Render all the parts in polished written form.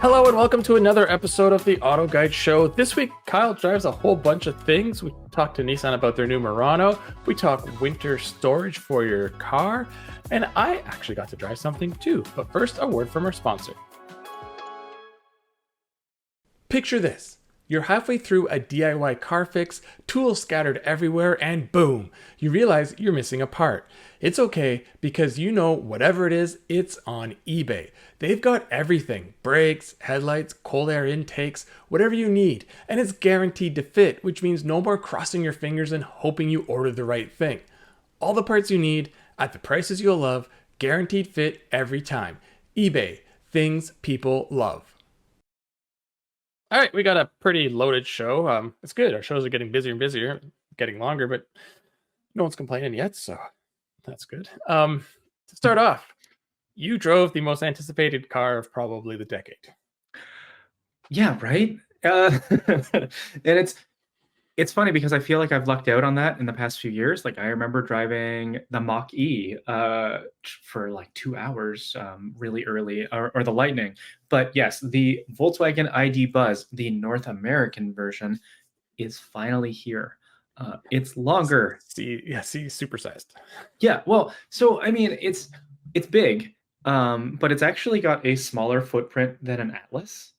Hello and welcome to another episode of the Auto Guide Show. This week, Kyle drives a whole bunch of things. We talked to Nissan about their new Murano. We talk winter storage for your car. And I actually got to drive something too. But first, a word from our sponsor. Picture this. You're halfway through a DIY car fix, tools scattered everywhere, and boom, you realize you're missing a part. It's okay, because you know whatever it is, it's on eBay. They've got everything: brakes, headlights, cold air intakes, whatever you need, and it's guaranteed to fit, which means no more crossing your fingers and hoping you ordered the right thing. All the parts you need, at the prices you'll love, guaranteed fit every time. eBay, things people love. All right, we got a pretty loaded show. It's good. Our shows are getting busier and busier, getting longer, but no one's complaining yet, so that's good. To start off, you drove the most anticipated car of probably the decade. Yeah, right. And it's funny because I feel like I've lucked out on that in the past few years. Like I remember driving the Mach-E for like 2 hours really early, or the Lightning. But yes, the Volkswagen ID.Buzz, the North American version, is finally here. It's longer. See, supersized. Yeah, well, so I mean, it's big, but it's actually got a smaller footprint than an Atlas.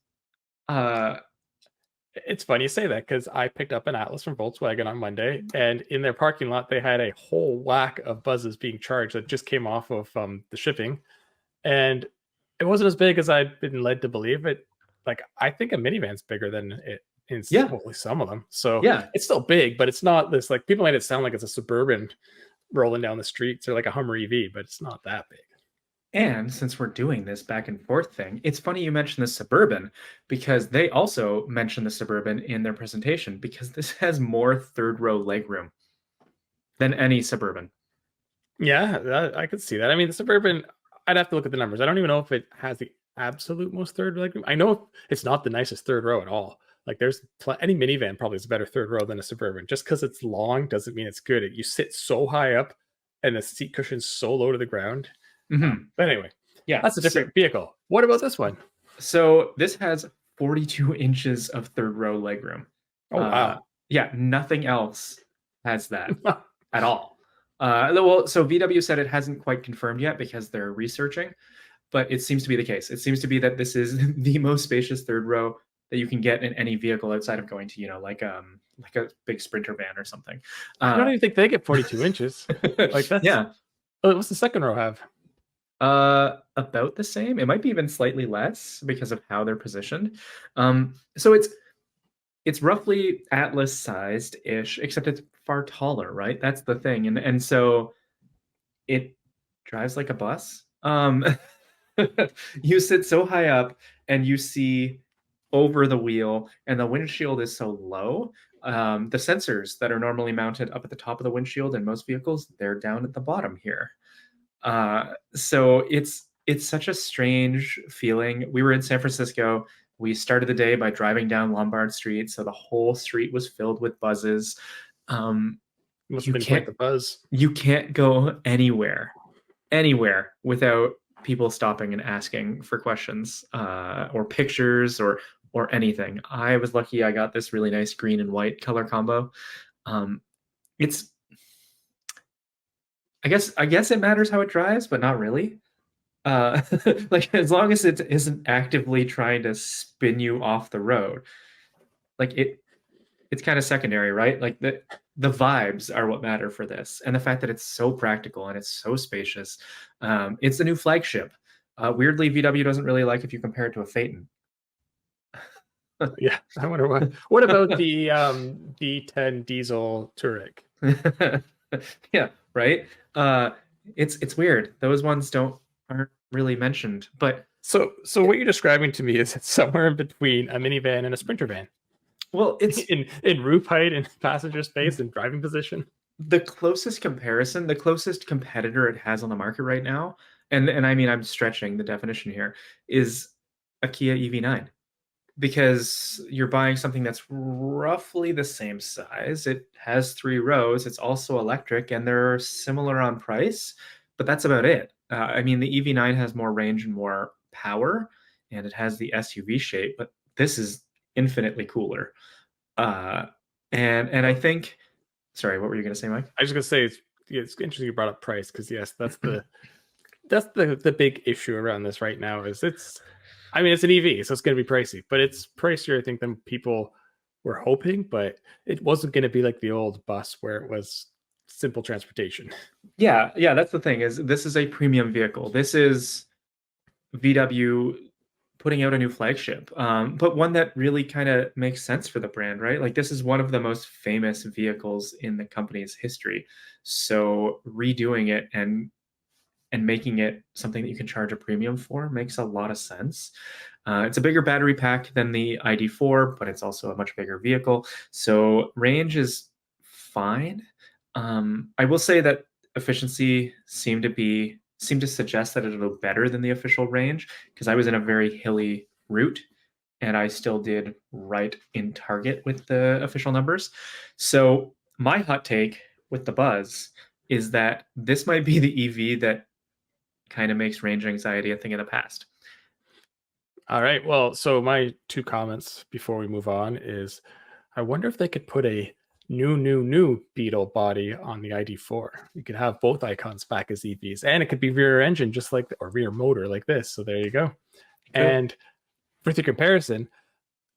It's funny you say that because I picked up an Atlas from Volkswagen on Monday, and in their parking lot, they had a whole whack of Buzzes being charged that just came off of the shipping. And it wasn't as big as I'd been led to believe. It, like, I think a minivan's bigger than it in some of them. So yeah, it's still big, but it's not this, like, people made it sound like it's a Suburban rolling down the streets or like a Hummer EV, but it's not that big. And since we're doing this back and forth thing, it's funny you mentioned the Suburban, because they also mentioned the Suburban in their presentation, because this has more third row legroom than any Suburban. Yeah, I could see that. I mean, the Suburban, I'd have to look at the numbers. I don't even know if it has the absolute most third legroom. I know it's not the nicest third row at all. Like there's any minivan probably is a better third row than a Suburban. Just because it's long doesn't mean it's good. You sit so high up and the seat cushion's so low to the ground. Mm-hmm. But anyway, yeah, that's a different vehicle. What about this one? So this has 42 inches of third row legroom. Oh, wow. Yeah, nothing else has that at all. Well, so VW said it hasn't quite confirmed yet because they're researching, but it seems to be the case. It seems to be that this is the most spacious third row that you can get in any vehicle outside of going to, like a big Sprinter van or something. I don't even think they get 42 inches. Like that's, yeah. What's the second row have? About the same. It might be even slightly less because of how they're positioned. So it's roughly Atlas sized ish, except it's far taller, right? That's the thing. And so it drives like a bus. You sit so high up and you see over the wheel, and the windshield is so low. The sensors that are normally mounted up at the top of the windshield in most vehicles, they're down at the bottom here. So it's such a strange feeling. We were in San Francisco. We started the day by driving down Lombard Street, so the whole street was filled with Buzzes. Must have been quite the buzz. You can't go anywhere without people stopping and asking for questions, or pictures, or anything. I was lucky I got this really nice green and white color combo. I guess it matters how it drives, but not really. Like as long as it isn't actively trying to spin you off the road, like it's kind of secondary, right? Like the vibes are what matter for this, and the fact that it's so practical and it's so spacious. It's the new flagship. Weirdly, VW doesn't really like if you compare it to a Phaeton. Yeah, I wonder why. What about the V10 diesel Touareg? Yeah, right. It's weird. Those ones aren't really mentioned. But so what you're describing to me is it's somewhere in between a minivan and a Sprinter van. Well, it's in roof height and passenger space and driving position. The closest comparison, the closest competitor it has on the market right now, and I mean I'm stretching the definition here, is a Kia EV9. because you're buying something that's roughly the same size. It has 3 rows. It's also electric, and they're similar on price, but that's about it. I mean, the EV9 has more range and more power, and it has the SUV shape, but this is infinitely cooler. Uh, and I think, sorry, what were you going to say, Mike? I was gonna say it's interesting you brought up price because yes, that's the big issue around this right now is I mean it's an EV, so it's gonna be pricey, but it's pricier I think than people were hoping, but it wasn't gonna be like the old bus where it was simple transportation. Yeah, yeah, that's the thing is this is a premium vehicle. This is VW putting out a new flagship, but one that really kind of makes sense for the brand, right? Like this is one of the most famous vehicles in the company's history. So redoing it and making it something that you can charge a premium for makes a lot of sense. It's a bigger battery pack than the ID.4, but it's also a much bigger vehicle. So range is fine. I will say that efficiency seemed to suggest that it'll go better than the official range because I was in a very hilly route and I still did right in target with the official numbers. So my hot take with the Buzz is that this might be the EV that kind of makes range anxiety a thing of the past. All right. Well, so my two comments before we move on is I wonder if they could put a new Beetle body on the ID.4. You could have both icons back as EVs, and it could be rear engine just like or rear motor like this. So there you go. And for the comparison,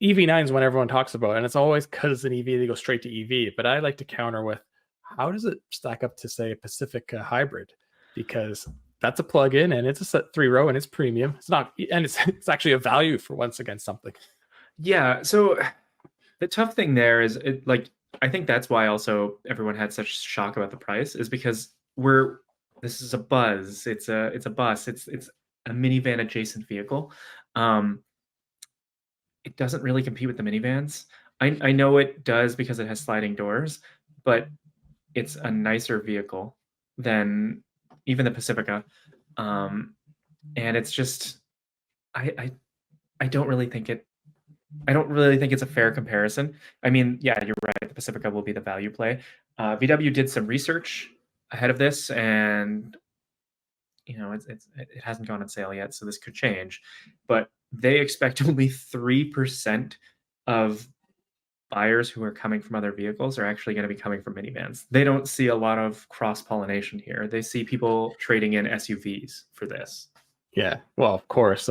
EV9 is what everyone talks about, and it's always because it's an EV, they go straight to EV. But I like to counter with how does it stack up to, say, a Pacifica hybrid? Because that's a plug-in and it's a set 3 row and it's premium. It's not, and it's actually a value for once against something. Yeah. So the tough thing there is like I think that's why also everyone had such shock about the price is because this is a Buzz. It's a bus. It's a minivan adjacent vehicle. Um, it doesn't really compete with the minivans. I know it does because it has sliding doors, but it's a nicer vehicle than even the Pacifica. And it's just I don't really think it's a fair comparison. I mean, yeah, you're right. The Pacifica will be the value play. VW did some research ahead of this, and it hasn't gone on sale yet, so this could change. But they expect only 3% of buyers who are coming from other vehicles are actually going to be coming from minivans. They don't see a lot of cross-pollination here. They see people trading in SUVs for this. Yeah. Well, of course.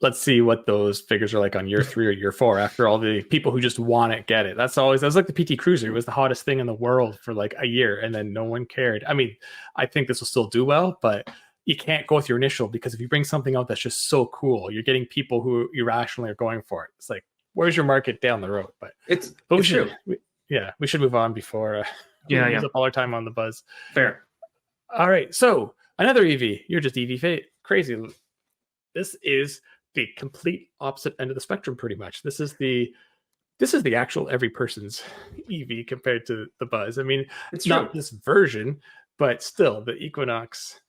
Let's see what those figures are like on year 3 or year 4 after all the people who just want it get it. That was like the PT Cruiser. It was the hottest thing in the world for like a year and then no one cared. I mean, I think this will still do well, but you can't go with your initial because if you bring something out that's just so cool, you're getting people who irrationally are going for it. It's like, where's your market down the road? But we should move on before we use up all our time on the Buzz. Fair. All right. So another EV. You're just EV crazy. This is the complete opposite end of the spectrum, pretty much. This is the actual every person's EV compared to the Buzz. I mean, it's not this version, but still the Equinox.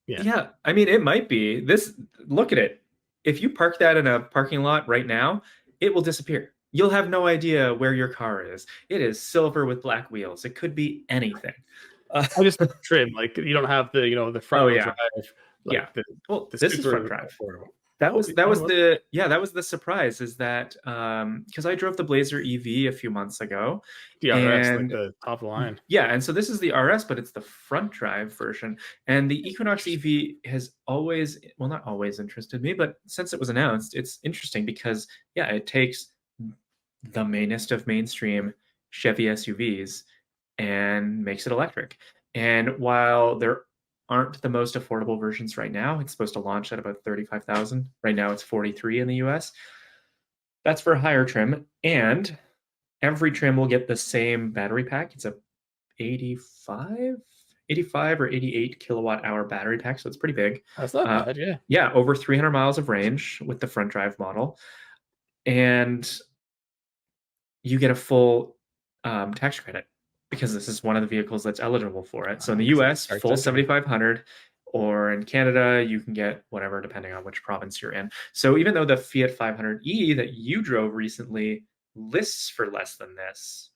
Yeah. I mean, it might be this. Look at it. If you park that in a parking lot right now, it will disappear. You'll have no idea where your car is. It is silver with black wheels. It could be anything. I just trim like you don't have the front wheel drive. Like this is front drive. Affordable. That was the surprise is that because I drove the Blazer EV a few months ago. The RS, like the top line. Yeah, and so this is the RS, but it's the front drive version. And the Equinox EV has always, well, not always interested me, but since it was announced, it's interesting because it takes the mainest of mainstream Chevy SUVs and makes it electric. And while there aren't the most affordable versions right now, it's supposed to launch at about 35,000. Right now it's 43 in the US. That's for a higher trim, and every trim will get the same battery pack. It's a 85 or 88 kilowatt hour battery pack, so it's pretty big. That's not bad, yeah. Yeah, over 300 miles of range with the front drive model. And you get a full tax credit because this is one of the vehicles that's eligible for it. So in the US, full 7,500, or in Canada, you can get whatever depending on which province you're in. So even though the Fiat 500e that you drove recently lists for less than this,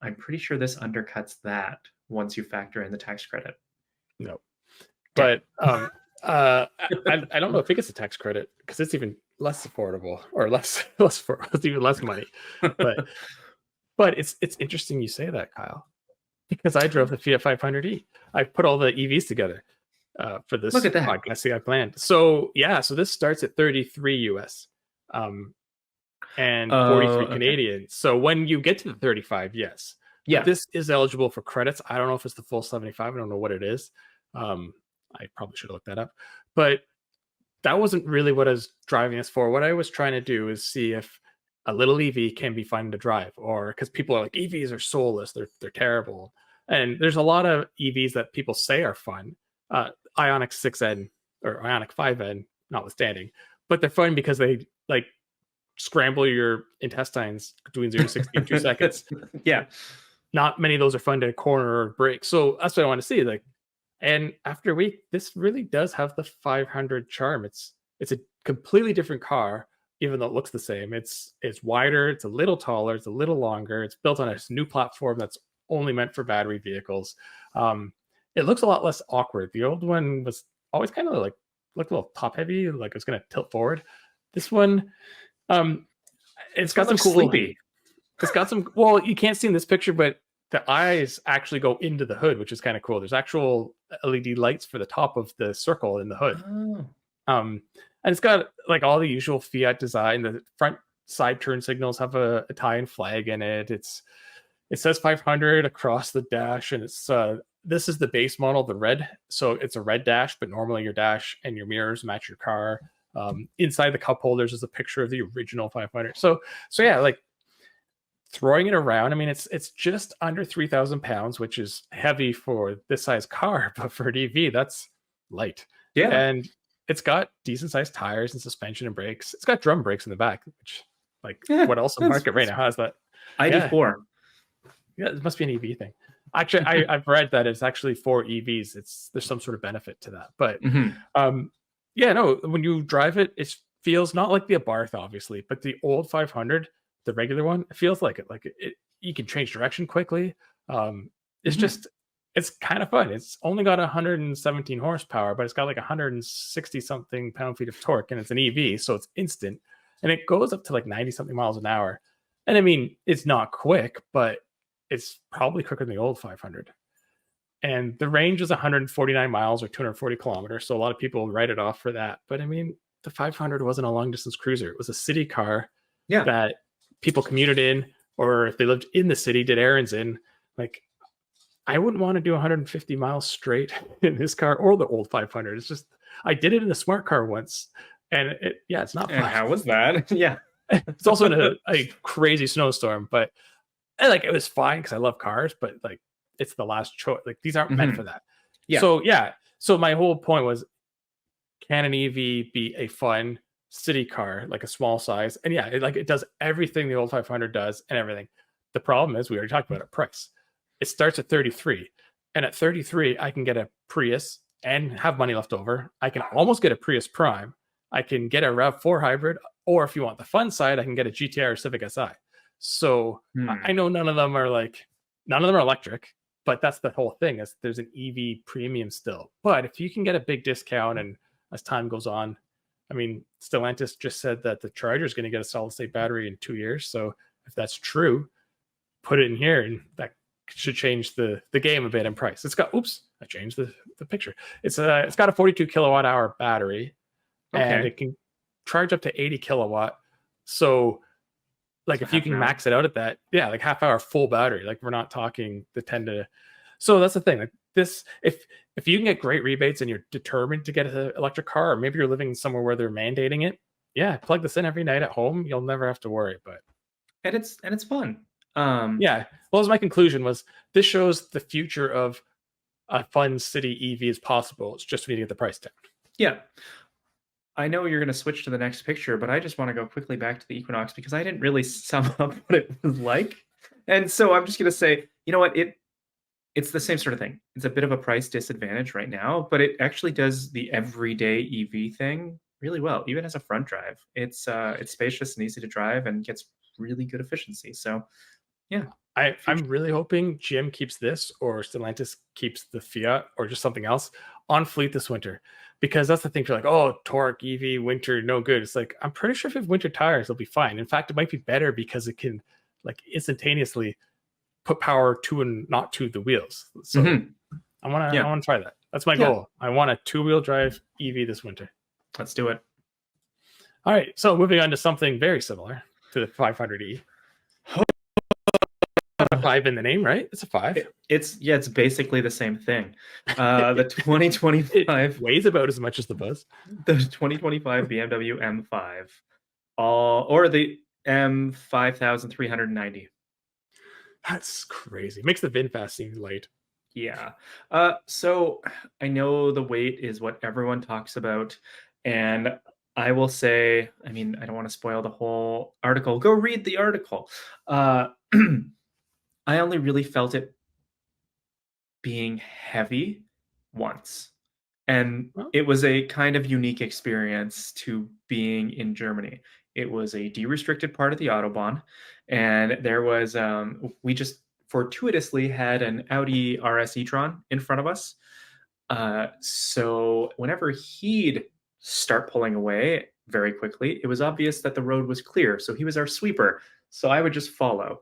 I'm pretty sure this undercuts that once you factor in the tax credit. No. Damn. But I don't know if it gets a tax credit because it's even less affordable or it's even less money. But it's interesting you say that, Kyle, because I drove the Fiat 500e. I put all the EVs together for this Look at that. podcast I planned. So so this starts at 33 US and 43 Canadian. So when you get to the 35, yes. Yeah. But this is eligible for credits. I don't know if it's the full 75. I don't know what it is. I probably should have looked that up. But that wasn't really what I was driving this for. What I was trying to do is see if a little EV can be fun to drive, or because people are like, EVs are soulless, they're terrible. And there's a lot of EVs that people say are fun. Ioniq 6N or Ioniq 5N notwithstanding, but they're fun because they like scramble your intestines between 0 to 60 in 2 seconds. Yeah. Not many of those are fun to corner or brake. So that's what I want to see. Like, and after a week, this really does have the 500 charm. It's a completely different car, even though it looks the same. It's wider, it's a little taller, it's a little longer. It's built on a new platform that's only meant for battery vehicles. It looks a lot less awkward. The old one was always kind of like looked a little top heavy, like it was going to tilt forward. This one, it's got some cool. Sleepy. It's got some. Well, you can't see in this picture, but the eyes actually go into the hood, which is kind of cool. There's actual LED lights for the top of the circle in the hood. Oh. And it's got like all the usual Fiat design. The front side turn signals have a Italian flag in it. It says 500 across the dash, and it's this is the base model, the red. So it's a red dash, but normally your dash and your mirrors match your car. Inside the cup holders is a picture of the original 500. So yeah, like throwing it around. I mean, it's just under 3,000 pounds, which is heavy for this size car, but for an EV, that's light. Yeah. And it's got decent sized tires and suspension and brakes. It's got drum brakes in the back, which what else in the market right now has that? ID.4. Yeah, it must be an EV thing. Actually, I've read that it's actually for EVs. There's some sort of benefit to that. But when you drive it, it feels not like the Abarth, obviously, but the old 500, the regular one, it feels like it. Like you can change direction quickly. It's kind of fun. It's only got 117 horsepower, but it's got like 160 something pound-feet of torque, and it's an EV, so it's instant, and it goes up to like 90 something miles an hour. And I mean, it's not quick, but it's probably quicker than the old 500. And the range is 149 miles or 240 kilometers. So a lot of people write it off for that. But I mean, the 500 wasn't a long distance cruiser. It was a city car that people commuted in, or if they lived in the city, did errands in. Like, I wouldn't want to do 150 miles straight in this car or the old 500. It's just, I did it in a smart car once, and it's not fun. How was that? Yeah. It's also in a crazy snowstorm, but like it was fine because I love cars, but like it's the last choice. Like these aren't meant for that. Yeah. So my whole point was, can an EV be a fun city car, like a small size? And it does everything the old 500 does and everything. The problem is, we already talked about it, price. It starts at 33, and at 33, I can get a Prius and have money left over. I can almost get a Prius Prime. I can get a RAV4 hybrid, or if you want the fun side, I can get a GTI or Civic Si. So I know none of them are electric, but that's the whole thing, is there's an EV premium still. But if you can get a big discount, and as time goes on, I mean, Stellantis just said that the Charger is going to get a solid state battery in 2 years. So if that's true, put it in here, and that should change the game a bit in price. It's got, I changed the picture. It's got a 42 kilowatt hour battery, and it can charge up to 80 kilowatt. So like if you can max it out at that, like half hour full battery, like we're not talking the 10 to. So that's the thing. Like this, if you can get great rebates and you're determined to get an electric car, or maybe you're living somewhere where they're mandating it, plug this in every night at home. You'll never have to worry. But and it's fun. Well, as my conclusion was, this shows the future of a fun city EV is possible. It's just we need to get the price down. Yeah. I know you're going to switch to the next picture, but I just want to go quickly back to the Equinox because I didn't really sum up what it was like. And so I'm just going to say, you know what? it's the same sort of thing. It's a bit of a price disadvantage right now, but it actually does the everyday EV thing really well, even as a front drive. It's spacious and easy to drive and gets really good efficiency. So yeah, future. I'm really hoping GM keeps this or Stellantis keeps the Fiat or just something else on fleet this winter. Because that's the thing. You're like, oh, torque, EV, winter, no good. It's like, I'm pretty sure if you have winter tires, it'll be fine. In fact, it might be better because it can like instantaneously put power to and not to the wheels. So I want to try that. That's my goal. I want a 2-wheel drive EV this winter. Let's do it. All right. So moving on to something very similar to the 500e. A 5 in the name, right? It's a 5. It's basically the same thing. The 2025 it weighs about as much as the Buzz. The 2025 BMW M5, or the M5390. That's crazy. Makes the VinFast seem light. Yeah. So I know the weight is what everyone talks about, and I will say, I mean, I don't want to spoil the whole article. Go read the article. I only really felt it being heavy once. And it was a kind of unique experience to being in Germany. It was a de-restricted part of the Autobahn. And there was, we just fortuitously had an Audi RS e-tron in front of us. So whenever he'd start pulling away very quickly, it was obvious that the road was clear. So he was our sweeper. So I would just follow.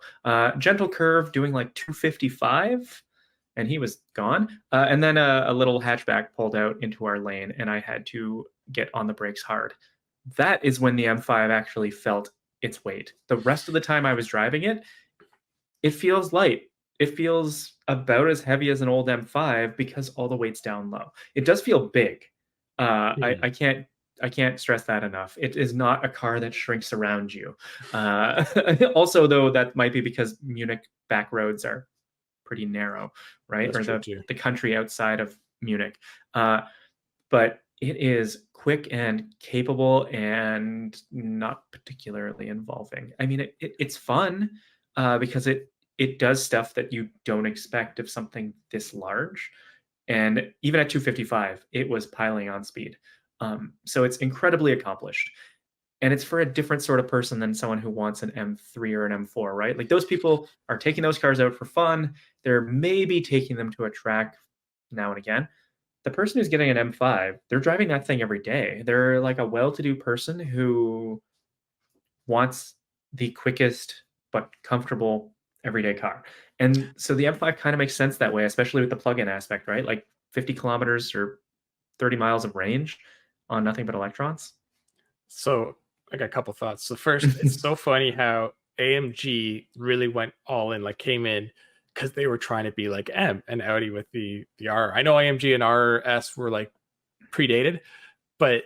Gentle curve doing like 255, and he was gone. And then a little hatchback pulled out into our lane, and I had to get on the brakes hard. That is when the M5 actually felt its weight. The rest of the time I was driving it, it feels light. It feels about as heavy as an old M5 because all the weight's down low. It does feel big. I can't stress that enough. It is not a car that shrinks around you. Also, though, that might be because Munich back roads are pretty narrow, right? That's or the country outside of Munich. But it is quick and capable and not particularly involving. I mean, it's fun because it does stuff that you don't expect of something this large. And even at 255, it was piling on speed. So it's incredibly accomplished. And it's for a different sort of person than someone who wants an M3 or an M4, right? Like those people are taking those cars out for fun. They're maybe taking them to a track now and again. The person who's getting an M5, they're driving that thing every day. They're like a well-to-do person who wants the quickest but comfortable everyday car. And so the M5 kind of makes sense that way, especially with the plug-in aspect, right? Like 50 kilometers or 30 miles of range on nothing but electrons. So I got a couple thoughts. So first, it's so funny how AMG really went all in, like came in because they were trying to be like M and Audi with the R. I know AMG and RS were like predated, but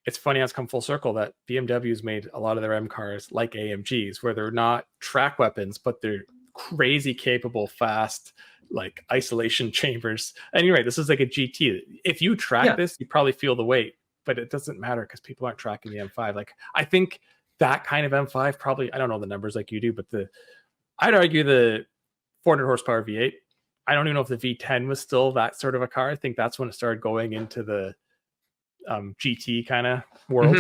it's funny how it's come full circle that BMW's made a lot of their M cars like AMGs, where they're not track weapons, but they're crazy capable, fast, like isolation chambers. And you're right, this is like a GT. If you track this, you probably feel the weight, but it doesn't matter because people aren't tracking the M5. Like I think that kind of M5 probably, I don't know the numbers like you do, but I'd argue the 400 horsepower V8. I don't even know if the V10 was still that sort of a car. I think that's when it started going into the GT kind of world.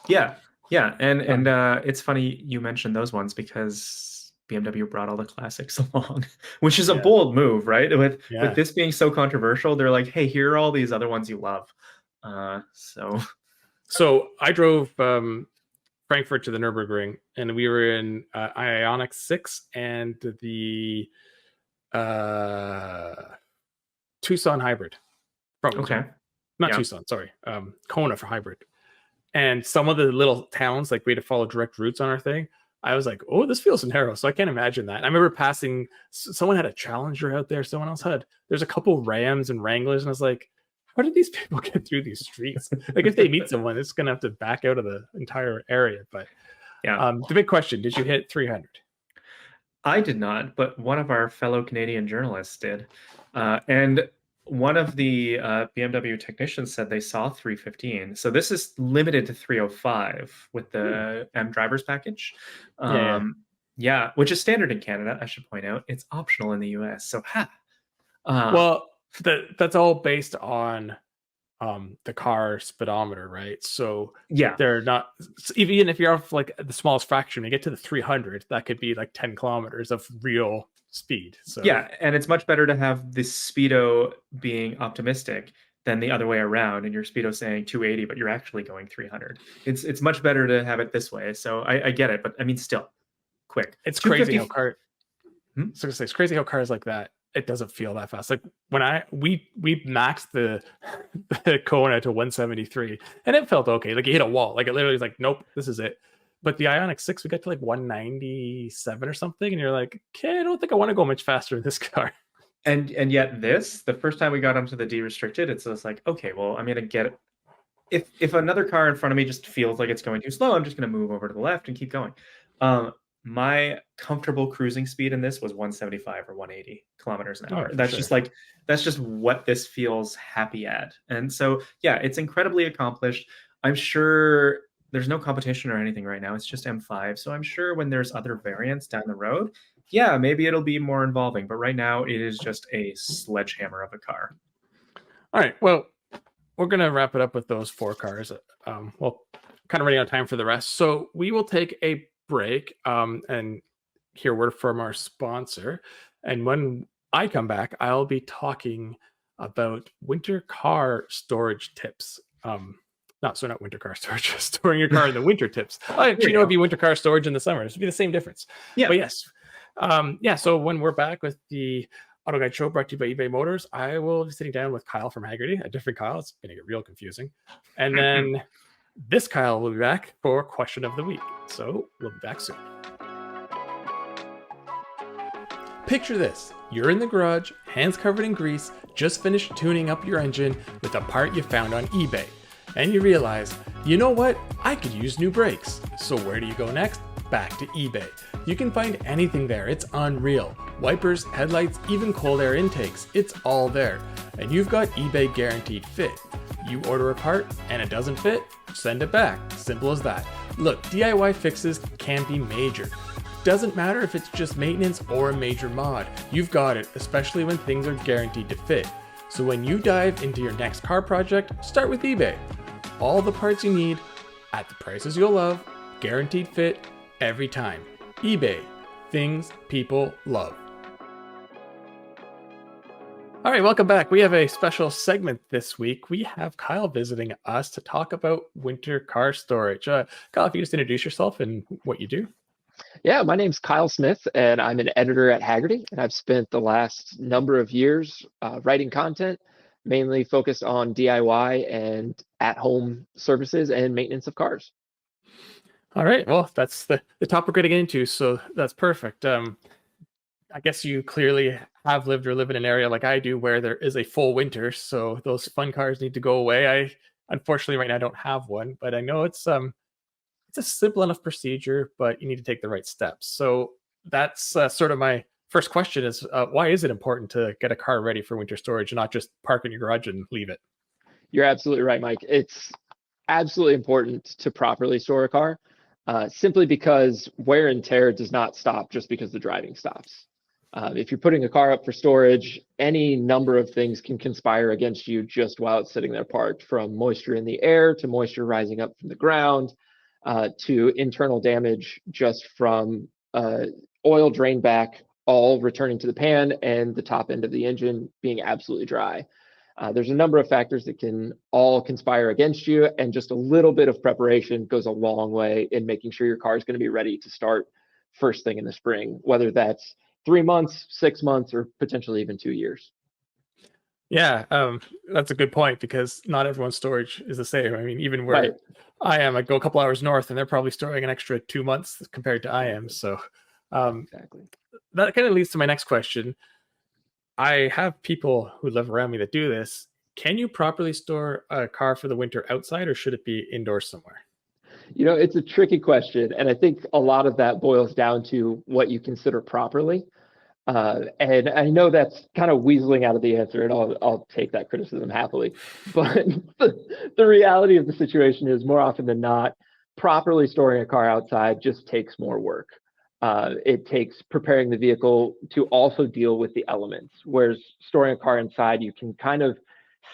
Yeah. And it's funny you mentioned those ones because BMW brought all the classics along, which is a bold move, right? With this being so controversial, they're like, hey, here are all these other ones you love. So I drove Frankfurt to the Nürburgring, and we were in Ioniq 6 and the Tucson hybrid. Not Tucson, sorry. Kona for hybrid. And some of the little towns, like we had to follow direct routes on our thing. I was like, oh, this feels narrow. So I can't imagine that. And I remember passing, someone had a Challenger out there. Someone else there's a couple Rams and Wranglers. And I was like, how did these people get through these streets? Like if they meet someone, it's going to have to back out of the entire area. But the big question, did you hit 300? I did not, but one of our fellow Canadian journalists did. And one of the BMW technicians said they saw 315. So this is limited to 305 with the M drivers package. Which is standard in Canada, I should point out. It's optional in the US. So Well, that's all based on the car speedometer, right? So Yeah. they're not, even if you're off like the smallest fraction, when you get to the 300, that could be like 10 kilometers of real speed. So Yeah, and it's much better to have the speedo being optimistic than the other way around, and your speedo saying 280, but you're actually going 300. It's much better to have it this way. So I get it, but I mean, still, quick. it's crazy how 250. car. Hmm? So it's crazy how cars like that, it doesn't feel that fast. Like when we maxed the Kona to 173, and it felt okay. Like you hit a wall. Like it literally was like, nope, this is it. But the Ioniq 6, we got to like 197 or something, and you're like, okay, I don't think I want to go much faster in this car. And yet this, the first time we got onto the D-restricted, it's just like, okay, well, I'm gonna get it. If another car in front of me just feels like it's going too slow, I'm just gonna move over to the left and keep going. My comfortable cruising speed in this was 175 or 180 kilometers an hour. Oh, for That's sure. just like that's just what this feels happy at. And so yeah, it's incredibly accomplished. I'm sure there's no competition or anything right now. It's just M5. So I'm sure when there's other variants down the road, yeah, maybe it'll be more involving. But right now it is just a sledgehammer of a car. All right. Well, we're gonna wrap it up with those 4 cars. Well, kind of running out of time for the rest, so we will take a break and hear word from our sponsor. And when I come back, I'll be talking about winter car storage tips. Not winter car storage, storing your car in the winter tips. Actually, it'd be winter car storage in the summer. It'd be the same difference. Yeah. But yes, yeah. So when we're back with the Auto Guide Show brought to you by eBay Motors, I will be sitting down with Kyle from Hagerty, a different Kyle. It's going to get real confusing. And then this Kyle will be back for Question of the Week. So we'll be back soon. Picture this. You're in the garage, hands covered in grease, just finished tuning up your engine with a part you found on eBay. And you realize, you know what? I could use new brakes. So where do you go next? Back to eBay. You can find anything there. It's unreal. Wipers, headlights, even cold air intakes. It's all there. And you've got eBay Guaranteed Fit. You order a part and it doesn't fit, send it back. Simple as that. Look, DIY fixes can be major. Doesn't matter if it's just maintenance or a major mod. You've got it, especially when things are guaranteed to fit. So when you dive into your next car project, start with eBay. All the parts you need at the prices you'll love, guaranteed fit every time. eBay, things people love. All right, welcome back. We have a special segment this week. We have Kyle visiting us to talk about winter car storage. Kyle, if you just introduce yourself and what you do. Yeah, my name's Kyle Smith, and I'm an editor at Hagerty, and I've spent the last number of years writing content, mainly focused on DIY and at-home services and maintenance of cars. All right, well, that's the topic we're going to get into, so that's perfect. I guess you clearly have lived or live in an area like I do where there is a full winter, so those fun cars need to go away. I unfortunately right now don't have one, but I know it's a simple enough procedure, but you need to take the right steps. So that's sort of my first question is why is it important to get a car ready for winter storage and not just park in your garage and leave it? You're absolutely right, Mike. It's absolutely important to properly store a car, simply because wear and tear does not stop just because the driving stops. If you're putting a car up for storage, any number of things can conspire against you just while it's sitting there parked, from moisture in the air to moisture rising up from the ground, to internal damage just from oil drain back, all returning to the pan, and the top end of the engine being absolutely dry. There's a number of factors that can all conspire against you, and just a little bit of preparation goes a long way in making sure your car is going to be ready to start first thing in the spring, whether that's 3 months, 6 months, or potentially even 2 years. Yeah, that's a good point because not everyone's storage is the same. I mean, even where I am, I go a couple hours north and they're probably storing an extra 2 months compared to I am. So Exactly. that kind of leads to my next question. I have people who live around me that do this. Can you properly store a car for the winter outside, or should it be indoors somewhere? You know, it's a tricky question, and I think a lot of that boils down to what you consider properly. And I know that's kind of weaseling out of the answer, and I'll take that criticism happily. But the reality of the situation is, more often than not, properly storing a car outside just takes more work. It takes preparing the vehicle to also deal with the elements, whereas storing a car inside, you can kind of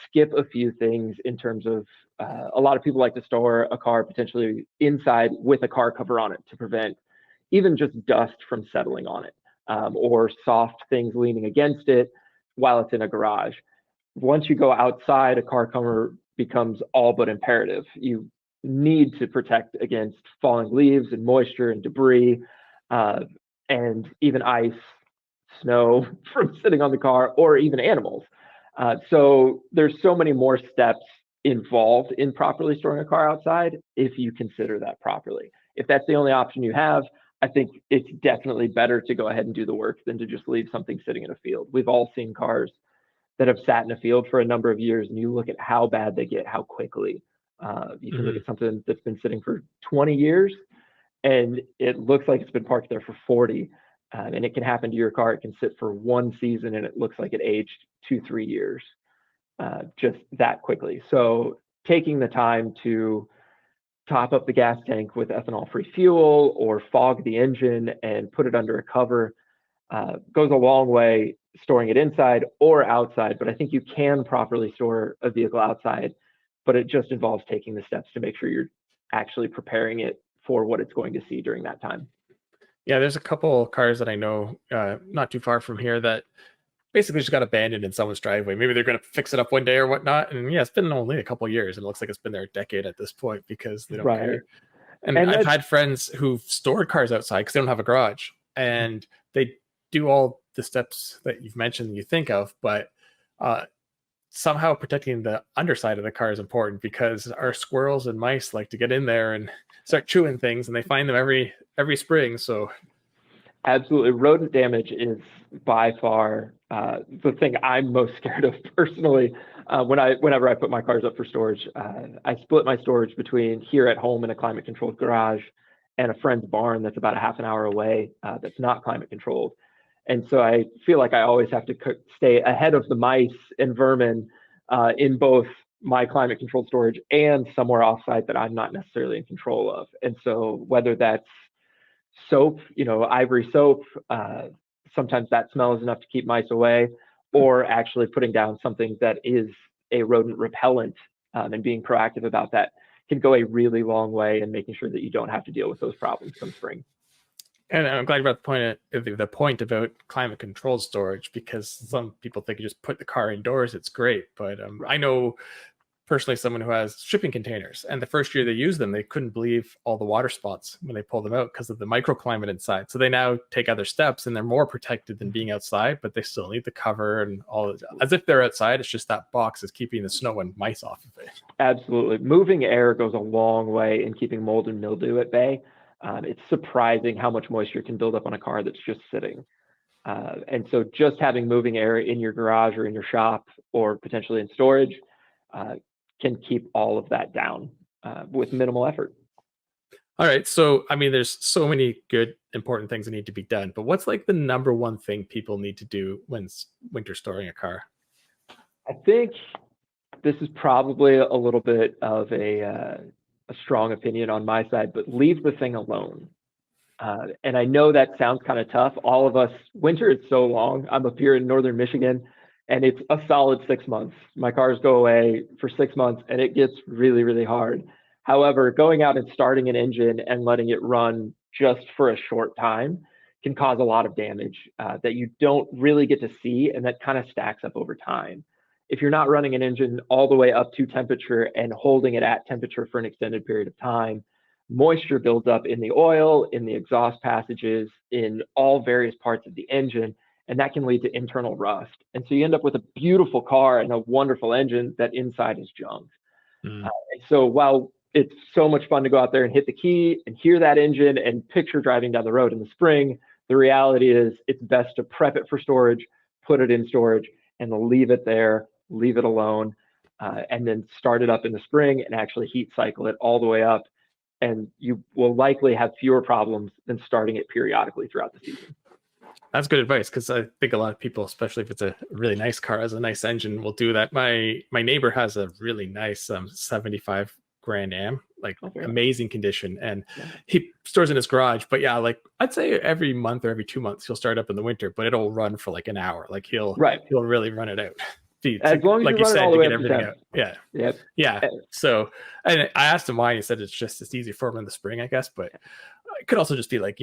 skip a few things in terms of a lot of people like to store a car potentially inside with a car cover on it to prevent even just dust from settling on it, or soft things leaning against it while it's in a garage. Once you go outside, a car cover becomes all but imperative. You need to protect against falling leaves and moisture and debris, and even ice, snow from sitting on the car, or even animals. So there's so many more steps involved in properly storing a car outside if you consider that properly. If that's the only option you have, I think it's definitely better to go ahead and do the work than to just leave something sitting in a field. We've all seen cars that have sat in a field for a number of years, and you look at how bad they get, how quickly. You can look at something that's been sitting for 20 years, and it looks like it's been parked there for 40. And it can happen to your car. It can sit for one season, and it looks like it aged 2-3 years, just that quickly. So taking the time to top up the gas tank with ethanol-free fuel or fog the engine and put it under a cover goes a long way, storing it inside or outside. But I think you can properly store a vehicle outside, but it just involves taking the steps to make sure you're actually preparing it for what it's going to see during that time. Yeah, there's a couple cars that I know not too far from here that basically just got abandoned in someone's driveway. Maybe they're going to fix it up one day or whatnot. And yeah, it's been only a couple of years, and it looks like it's been there a decade at this point because they don't care. And I've had friends who've stored cars outside because they don't have a garage, and they do all the steps that you've mentioned you think of, but somehow protecting the underside of the car is important because our squirrels and mice like to get in there and start chewing things, and they find them every spring. So absolutely, rodent damage is by far the thing I'm most scared of personally. Whenever I put my cars up for storage, I split my storage between here at home in a climate controlled garage and a friend's barn that's about a half an hour away that's not climate controlled. And so I feel like I always have to stay ahead of the mice and vermin in both my climate controlled storage and somewhere offsite that I'm not necessarily in control of. And so whether that's soap, ivory soap, sometimes that smell is enough to keep mice away, or actually putting down something that is a rodent repellent and being proactive about that can go a really long way in making sure that you don't have to deal with those problems come spring. And I'm glad you brought the point about climate controlled storage, because some people think you just put the car indoors, it's great. But I know personally someone who has shipping containers, and the first year they used them, they couldn't believe all the water spots when they pulled them out because of the microclimate inside. So they now take other steps, and they're more protected than being outside, but they still need the cover and all as if they're outside. It's just that box is keeping the snow and mice off of it. Absolutely. Moving air goes a long way in keeping mold and mildew at bay. It's surprising how much moisture can build up on a car that's just sitting. And so just having moving air in your garage or in your shop or potentially in storage can keep all of that down with minimal effort. All right. So, I mean, there's so many good, important things that need to be done, but what's like the number one thing people need to do when winter storing a car? I think this is probably a little bit of a strong opinion on my side, but leave the thing alone. And I know that sounds kind of tough. All of us, winter is so long. I'm up here in northern Michigan, and it's a solid 6 months. My cars go away for 6 months, and it gets really, really hard. However, going out and starting an engine and letting it run just for a short time can cause a lot of damage that you don't really get to see, and that kind of stacks up over time. If you're not running an engine all the way up to temperature and holding it at temperature for an extended period of time, moisture builds up in the oil, in the exhaust passages, in all various parts of the engine, and that can lead to internal rust. And so you end up with a beautiful car and a wonderful engine that inside is junk. And so while it's so much fun to go out there and hit the key and hear that engine and picture driving down the road in the spring, the reality is it's best to prep it for storage, put it in storage, and leave it there, leave it alone, and then start it up in the spring and actually heat cycle it all the way up. And you will likely have fewer problems than starting it periodically throughout the season. That's good advice, because I think a lot of people, especially if it's a really nice car, has a nice engine, will do that. My neighbor has a really nice 75 Grand Am, like Okay. amazing condition. And Yeah. he stores in his garage. But yeah, like I'd say every month or every 2 months he'll start up in the winter, but it'll run for like an hour. Like he'll Right. really run it out. As long as Like you you run it all said, the to way get up to everything 10. out. Yeah. Yep. Yeah. So, and I asked him why, and he said it's just it's easy for him in the spring, I guess. But it could also just be like,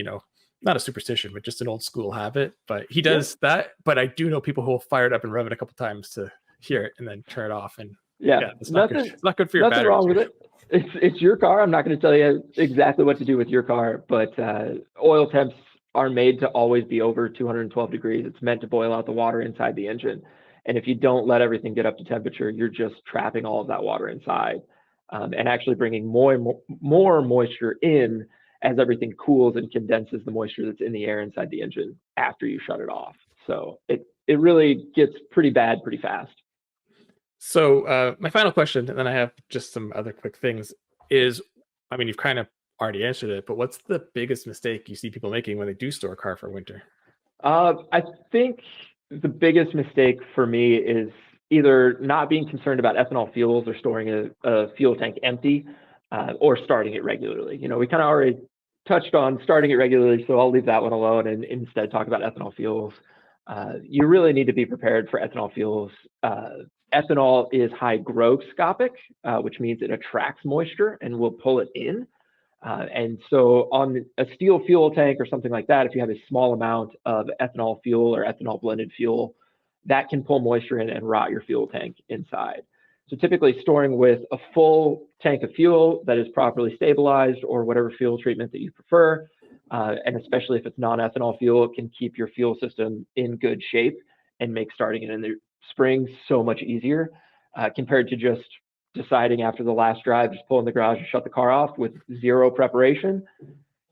not a superstition, but just an old school habit. But he does that. But I do know people who will fire it up and rev it a couple times to hear it and then turn it off. And Yeah, it's not good. It's not good for your nothing batteries. wrong with it. It's your car. I'm not going to tell you exactly what to do with your car, but oil temps are made to always be over 212 degrees. It's meant to boil out the water inside the engine. And if you don't let everything get up to temperature, you're just trapping all of that water inside, and actually bringing more moisture in as everything cools and condenses the moisture that's in the air inside the engine after you shut it off. So it really gets pretty bad pretty fast. So my final question, and then I have just some other quick things, is, I mean, you've kind of already answered it, but what's the biggest mistake you see people making when they do store a car for winter? I think the biggest mistake for me is either not being concerned about ethanol fuels or storing a fuel tank empty, or starting it regularly. We kind of already touched on starting it regularly, so I'll leave that one alone and instead talk about ethanol fuels. You really need to be prepared for ethanol fuels. Ethanol is hygroscopic, which means it attracts moisture and will pull it in. And so on a steel fuel tank or something like that, if you have a small amount of ethanol fuel or ethanol blended fuel, that can pull moisture in and rot your fuel tank inside. So typically storing with a full tank of fuel that is properly stabilized, or whatever fuel treatment that you prefer, and especially if it's non-ethanol fuel, it can keep your fuel system in good shape and make starting it in the spring so much easier, compared to just deciding after the last drive, just pull in the garage and shut the car off with zero preparation.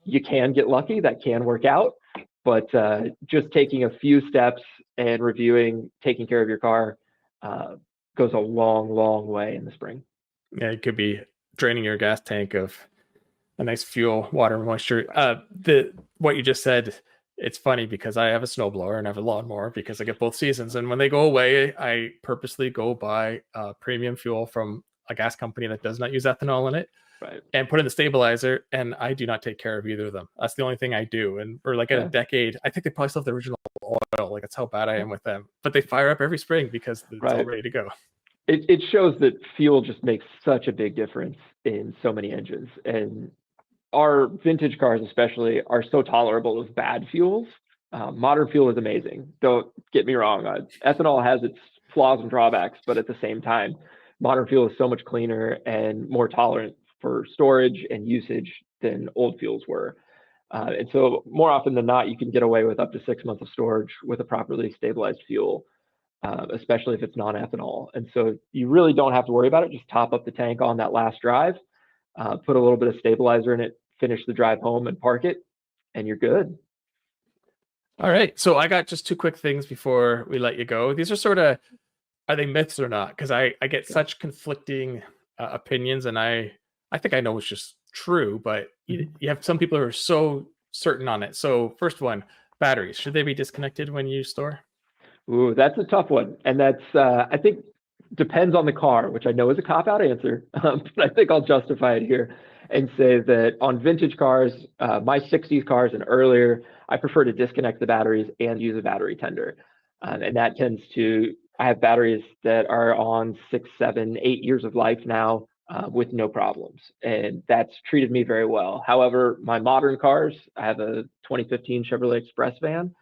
You can get lucky, that can work out, but just taking a few steps and reviewing, taking care of your car goes a long, long way in the spring. Yeah, it could be draining your gas tank of a nice fuel, water, moisture. What you just said, it's funny because I have a snowblower and I have a lawnmower because I get both seasons. And when they go away, I purposely go buy premium fuel from a gas company that does not use ethanol in it, right, and put in the stabilizer. And I do not take care of either of them. That's the only thing I do. And for like a decade, I think they probably still have the original oil. Like, that's how bad I am with them. But they fire up every spring because it's all ready to go. It shows that fuel just makes such a big difference in so many engines. And our vintage cars especially are so tolerable of bad fuels. Modern fuel is amazing. Don't get me wrong. Ethanol has its flaws and drawbacks, but at the same time, modern fuel is so much cleaner and more tolerant for storage and usage than old fuels were. And so more often than not, you can get away with up to 6 months of storage with a properly stabilized fuel, especially if it's non-ethanol. And so you really don't have to worry about it. Just top up the tank on that last drive, put a little bit of stabilizer in it, finish the drive home and park it, and you're good. All right. So I got just two quick things before we let you go. These are sort of, are they myths or not? Because I get such conflicting opinions, and I think I know it's just true, but you have some people who are so certain on it. So first one, batteries. Should they be disconnected when you store? Ooh, that's a tough one. And that's, I think, depends on the car, which I know is a cop-out answer, but I think I'll justify it here and say that on vintage cars, my 60s cars and earlier, I prefer to disconnect the batteries and use a battery tender. And that tends to, I have batteries that are on 6, 7, 8 years of life now with no problems. And that's treated me very well. However, my modern cars, I have a 2015 Chevrolet Express van.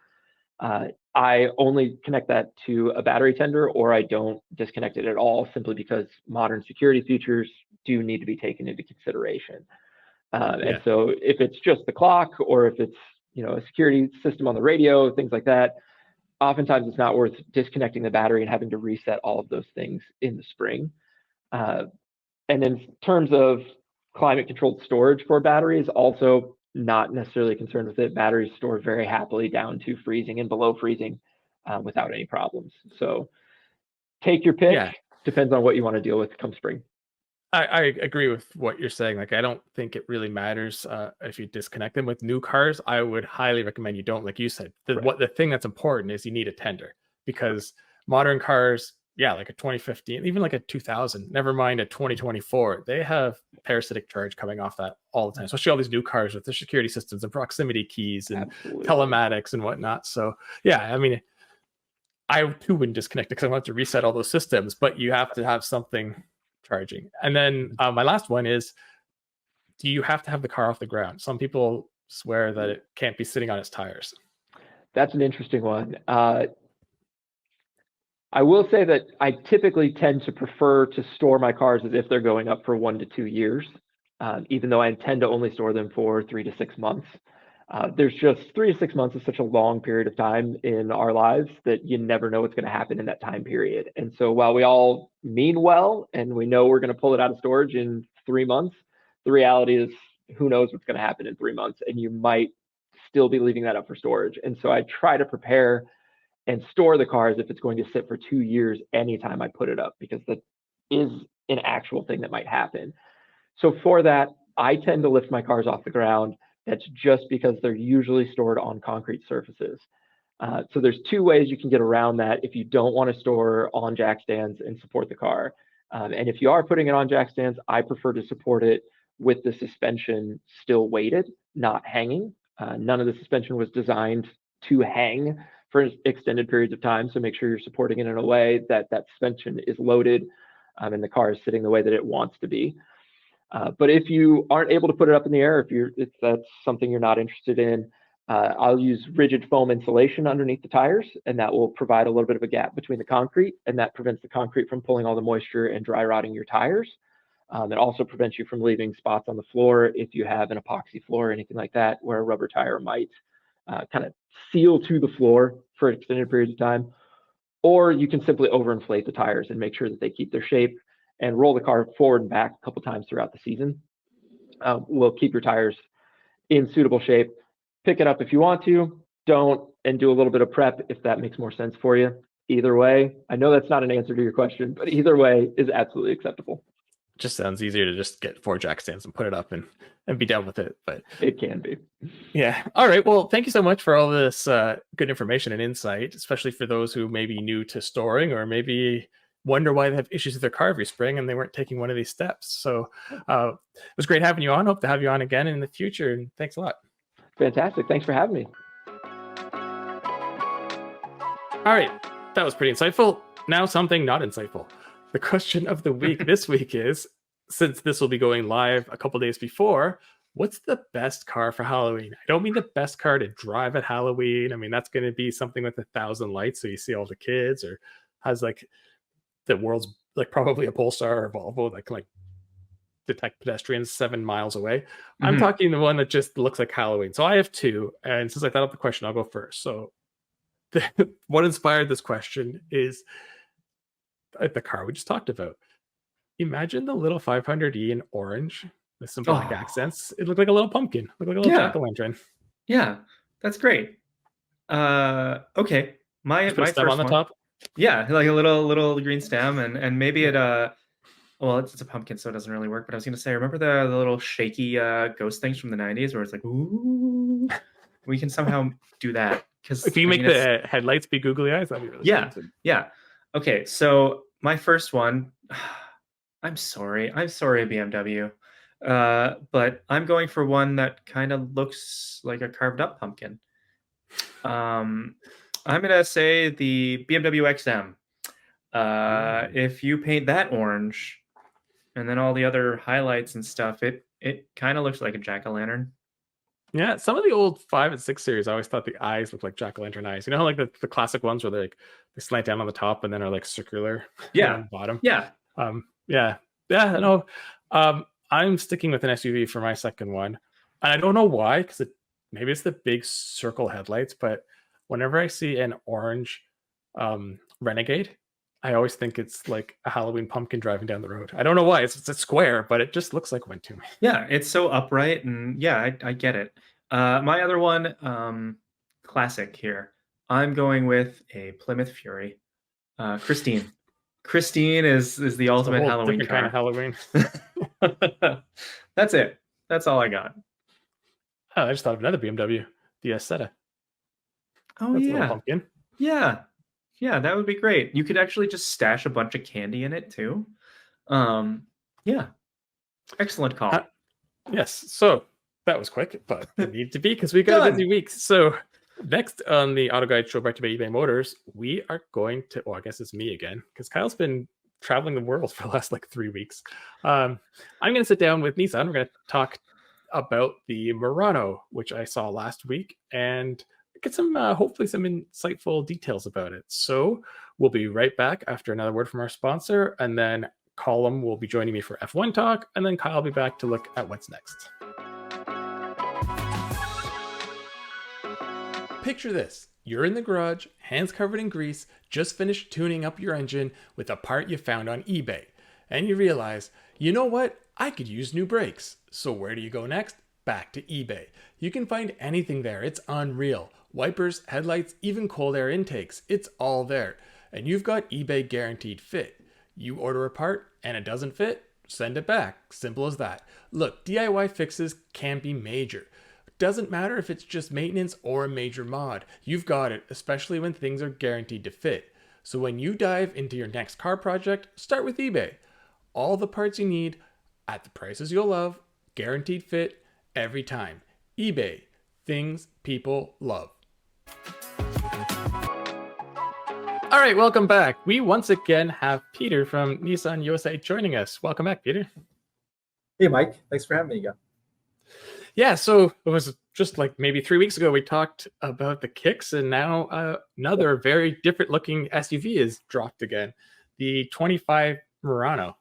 I only connect that to a battery tender, or I don't disconnect it at all, simply because modern security features do need to be taken into consideration. And so if it's just the clock, or if it's a security system on the radio, things like that, oftentimes it's not worth disconnecting the battery and having to reset all of those things in the spring. And in terms of climate controlled storage for batteries, also not necessarily concerned with it. Batteries store very happily down to freezing and below freezing without any problems. So take your pick. Yeah. Depends on what you want to deal with come spring. I agree with what you're saying. Like, I don't think it really matters if you disconnect them. With new cars, I would highly recommend you don't. Like you said, the thing that's important is you need a tender, because modern cars, yeah, like a 2015, even like a 2000, never mind a 2024, they have parasitic charge coming off that all the time, especially all these new cars with their security systems and proximity keys and Absolutely. telematics and whatnot. So yeah, I mean, I too wouldn't disconnect it because I want to reset all those systems, but you have to have something charging. And then my last one is, do you have to have the car off the ground? Some people swear that it can't be sitting on its tires. That's an interesting one. I will say that I typically tend to prefer to store my cars as if they're going up for 1 to 2 years, even though I intend to only store them for 3 to 6 months. There's just 3 to 6 months is such a long period of time in our lives that you never know what's going to happen in that time period. And so while we all mean well and we know we're going to pull it out of storage in 3 months, the reality is who knows what's going to happen in 3 months, and you might still be leaving that up for storage. And so I try to prepare and store the car as if it's going to sit for 2 years anytime I put it up, because that is an actual thing that might happen. So for that, I tend to lift my cars off the ground. That's just because they're usually stored on concrete surfaces. So there's 2 ways you can get around that if you don't want to store on jack stands and support the car. And if you are putting it on jack stands, I prefer to support it with the suspension still weighted, not hanging. None of the suspension was designed to hang for extended periods of time. So make sure you're supporting it in a way that that suspension is loaded and the car is sitting the way that it wants to be. But if you aren't able to put it up in the air, if that's something you're not interested in, I'll use rigid foam insulation underneath the tires, and that will provide a little bit of a gap between the concrete, and that prevents the concrete from pulling all the moisture and dry rotting your tires. It also prevents you from leaving spots on the floor if you have an epoxy floor or anything like that, where a rubber tire might kind of seal to the floor for extended periods of time. Or you can simply overinflate the tires and make sure that they keep their shape and roll the car forward and back a couple times throughout the season. Will keep your tires in suitable shape. Pick it up if you want to, don't, and do a little bit of prep if that makes more sense for you. Either way, I know that's not an answer to your question, but either way is absolutely acceptable. Just sounds easier to just get 4 jack stands and put it up and be done with it. But it can be. Yeah. All right. Well, thank you so much for all this good information and insight, especially for those who may be new to storing or maybe wonder why they have issues with their car every spring and they weren't taking one of these steps. So it was great having you on. Hope to have you on again in the future. And thanks a lot. Fantastic. Thanks for having me. All right. That was pretty insightful. Now something not insightful. The question of the week this week is, since this will be going live a couple days before, what's the best car for Halloween? I don't mean the best car to drive at Halloween. I mean, that's going to be something with 1,000 lights, so you see all the kids, or has like the world's like probably a Polestar or Volvo that can like detect pedestrians 7 miles away. I'm talking the one that just looks like Halloween. So I have 2, and since I thought up the question, I'll go first. So what inspired this question is the car we just talked about. Imagine the little 500e in orange with some black accents. It looked like a little pumpkin. It looked like a little jack-o'-lantern. Yeah, that's great. Okay, my put a stem first on the one, top. Yeah, like a little green stem, and maybe it well, it's a pumpkin, so it doesn't really work. But I was gonna say, remember the little shaky ghost things from the '90s, where it's like, ooh, we can somehow do that. Because if you make the headlights be googly eyes, that'd be really good. Yeah. Okay, so my first one. I'm sorry, BMW. But I'm going for one that kind of looks like a carved up pumpkin. I'm gonna say the BMW XM. If you paint that orange, and then all the other highlights and stuff, it kind of looks like a jack-o'-lantern. Yeah, some of the old 5 and 6 series, I always thought the eyes looked like jack-o'-lantern eyes. You know how like the classic ones where they slant down on the top and then are like circular on the bottom? Yeah. No. I'm sticking with an SUV for my second one. And I don't know why, because maybe it's the big circle headlights, but whenever I see an orange Renegade, I always think it's like a Halloween pumpkin driving down the road. I don't know why. It's a square, but it just looks like one to me. Yeah, it's so upright, and yeah, I get it. My other one, classic here. I'm going with a Plymouth Fury. Christine. Christine is the ultimate Halloween car. Kind of Halloween. That's it. That's all I got. Oh, I just thought of another BMW, the Isetta. Oh, That's yeah. a little pumpkin. Yeah. Yeah, that would be great. You could actually just stash a bunch of candy in it too. Yeah, excellent call. Yes, so that was quick, but it needed to be because we got a busy Done. week. So next on the Auto Guide Show brought to you by eBay Motors, we are going to, well, I guess it's me again, because Kyle's been traveling the world for the last like 3 weeks. I'm going to sit down with Nissan. We're going to talk about the Murano, which I saw last week, and get some, hopefully some insightful details about it. So we'll be right back after another word from our sponsor, and then Colum will be joining me for F1 talk, and then Kyle will be back to look at what's next. Picture this. You're in the garage, hands covered in grease, just finished tuning up your engine with a part you found on eBay. And you realize, you know what? I could use new brakes. So where do you go next? Back to eBay. You can find anything there. It's unreal. Wipers, headlights, even cold air intakes. It's all there. And you've got eBay Guaranteed Fit. You order a part and it doesn't fit, send it back. Simple as that. Look, DIY fixes can be major. Doesn't matter if it's just maintenance or a major mod. You've got it, especially when things are guaranteed to fit. So when you dive into your next car project, start with eBay. All the parts you need at the prices you'll love, guaranteed fit every time. eBay, things people love. All right, welcome back. We once again have Peter from Nissan USA joining us. Welcome back, Peter. Hey, Mike. Thanks for having me again. Yeah, so it was just like maybe 3 weeks ago we talked about the Kicks, and now another very different looking SUV is dropped again, the 25 Murano.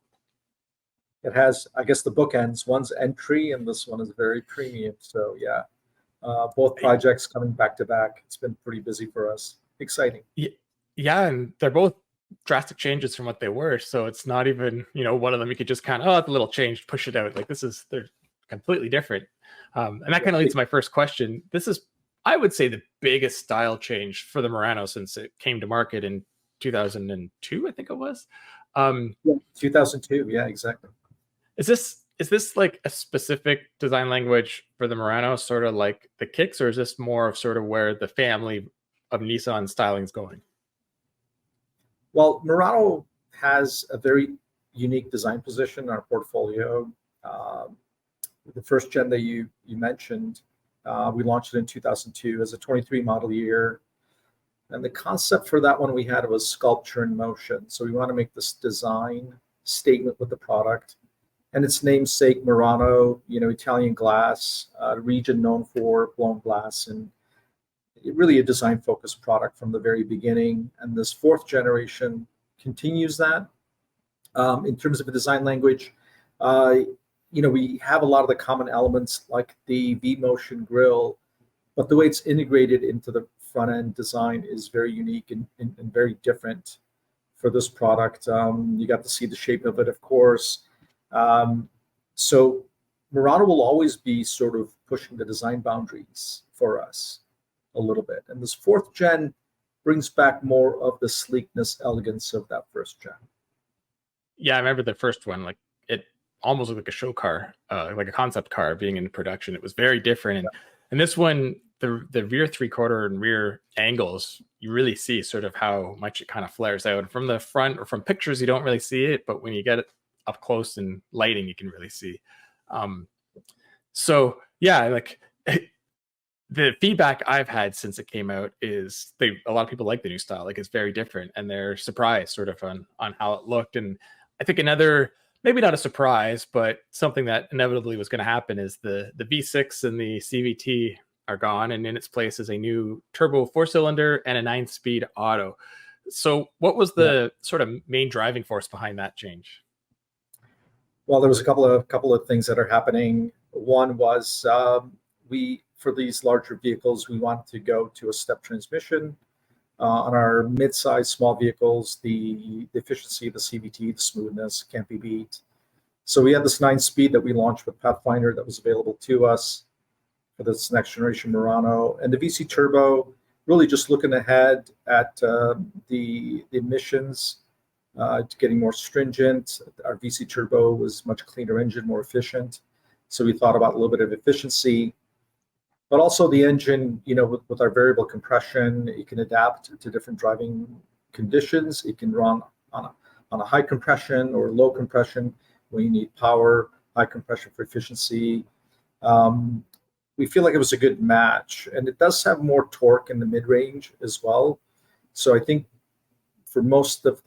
It has, I guess, the bookends. One's entry, and this one is very premium. So, yeah, both projects coming back to back. It's been pretty busy for us. Exciting. Yeah, and they're both drastic changes from what they were. So it's not even, one of them you could just kind of, it's a little change, push it out. Like they're completely different. And that kind of leads to my first question. This is, I would say, the biggest style change for the Murano since it came to market in 2002, I think it was. 2002. Yeah, exactly. Is this like a specific design language for the Murano, sort of like the Kicks, or is this more of sort of where the family of Nissan styling is going? Well, Murano has a very unique design position in our portfolio. The first gen that you mentioned, we launched it in 2002 as a 23 model year. And the concept for that one we had was sculpture in motion. So we want to make this design statement with the product. And its namesake, Murano, Italian glass, region known for blown glass, and really a design-focused product from the very beginning. And this fourth generation continues that. In terms of a design language, we have a lot of the common elements like the V-motion grille, but the way it's integrated into the front-end design is very unique and very different for this product. You got to see the shape of it, of course. So Murano will always be sort of pushing the design boundaries for us a little bit. And this fourth gen brings back more of the sleekness, elegance of that first gen. Yeah, I remember the first one, like it almost looked like a show car, like a concept car being in production. It was very different. And this one, the rear three-quarter and rear angles, you really see sort of how much it kind of flares out. And from the front or from pictures, you don't really see it, but when you get it up close and lighting, you can really see. So yeah, like the feedback I've had since it came out is a lot of people like the new style. Like it's very different, and they're surprised sort of on how it looked. And I think another, maybe not a surprise, but something that inevitably was going to happen is the V6 and the CVT are gone, and in its place is a new turbo 4-cylinder and a 9-speed auto. So what was the sort of main driving force behind that change? Well, there was a couple of things that are happening. One was for these larger vehicles, we wanted to go to a step transmission. On our mid-size small vehicles, the efficiency of the CVT, the smoothness can't be beat. So we had this 9-speed that we launched with Pathfinder that was available to us for this next generation Murano. And the VC Turbo, really just looking ahead at the emissions, getting more stringent. Our VC Turbo was much cleaner engine, more efficient. So we thought about a little bit of efficiency. But also the engine, with our variable compression, it can adapt to different driving conditions. It can run on a high compression or low compression when you need power, high compression for efficiency. We feel like it was a good match, and it does have more torque in the mid-range as well. So I think for most of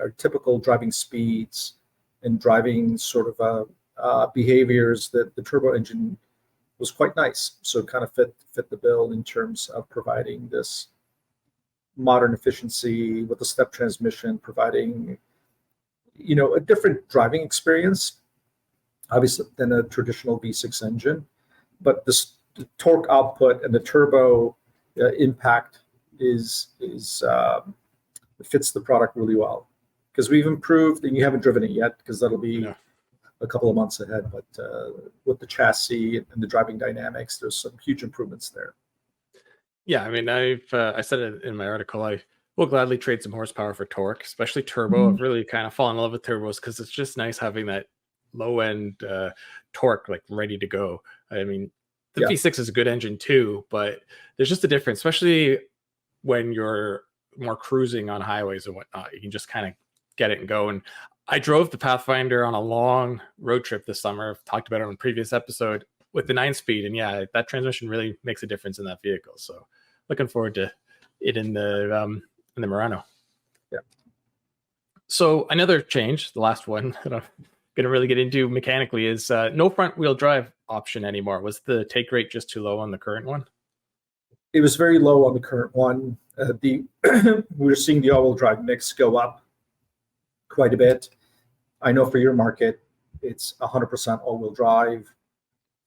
our typical driving speeds and driving sort of behaviors, that the turbo engine was quite nice. So it kind of fit the bill in terms of providing this modern efficiency with a step transmission, providing a different driving experience, obviously, than a traditional V6 engine. But the torque output and the turbo impact fits the product really well, because we've improved, and you haven't driven it yet because that'll be a couple of months ahead. But with the chassis and the driving dynamics, there's some huge improvements there. Yeah, I mean, I said it in my article. I will gladly trade some horsepower for torque, especially turbo. I've really kind of fallen in love with turbos because it's just nice having that low end torque like ready to go. I mean, the V6 is a good engine too, but there's just a difference, especially when you're more cruising on highways and whatnot. You can just kind of get it and go. And I drove the Pathfinder on a long road trip this summer. I've talked about it on a previous episode with the 9-speed, and yeah, that transmission really makes a difference in that vehicle. So looking forward to it in the Murano. Yeah. So another change, the last one that I'm going to really get into mechanically, is no front wheel drive option anymore. Was the take rate just too low on the current one? It was very low on the current one. We're seeing the all-wheel drive mix go up quite a bit. I know for your market, it's 100% all-wheel drive.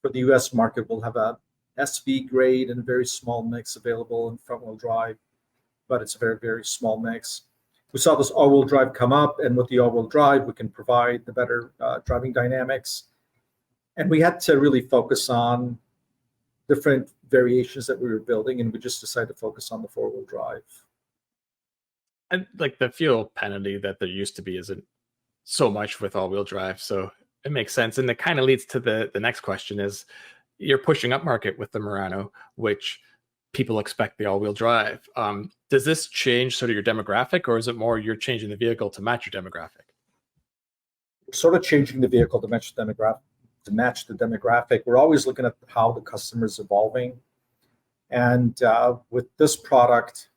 For the US market, we'll have a SV grade and a very small mix available in front-wheel drive, but it's a very, very small mix. We saw this all-wheel drive come up, and with the all-wheel drive, we can provide the better driving dynamics. And we had to really focus on different variations that we were building, and we just decided to focus on the four-wheel drive. And like the fuel penalty that there used to be isn't so much with all-wheel drive, so it makes sense. And it kind of leads to the next question is, you're pushing up market with the Murano, which people expect the all-wheel drive. Does this change sort of your demographic, or is it more you're changing the vehicle to match your demographic? We're sort of changing the vehicle to match the demographic. We're always looking at how the customer is evolving. And with this product,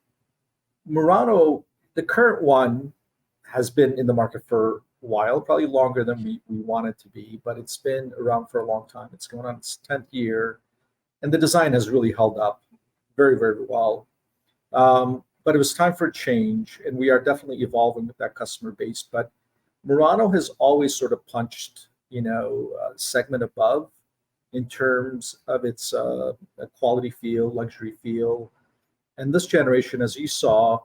Murano, the current one, has been in the market for a while, probably longer than we want it to be, but it's been around for a long time. It's going on its 10th year, and the design has really held up very, very well. But it was time for a change, and we are definitely evolving with that customer base. But Murano has always sort of punched, segment above in terms of its quality feel, luxury feel. And this generation, as you saw,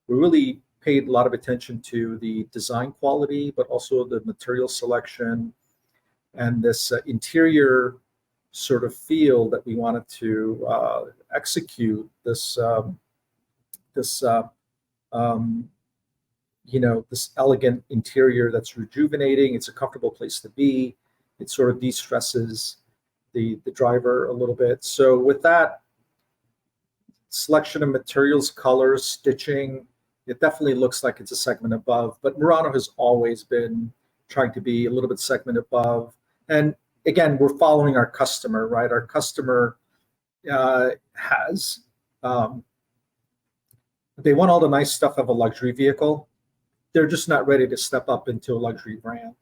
we really paid a lot of attention to the design quality, but also the material selection and this interior sort of feel that we wanted to execute this elegant interior that's rejuvenating. It's a comfortable place to be. It sort of de-stresses the driver a little bit. So with that selection of materials, colors, stitching, it definitely looks like it's a segment above. But Murano has always been trying to be a little bit segment above. And again, we're following our customer, right? Our customer has, they want all the nice stuff of a luxury vehicle. They're just not ready to step up into a luxury brand.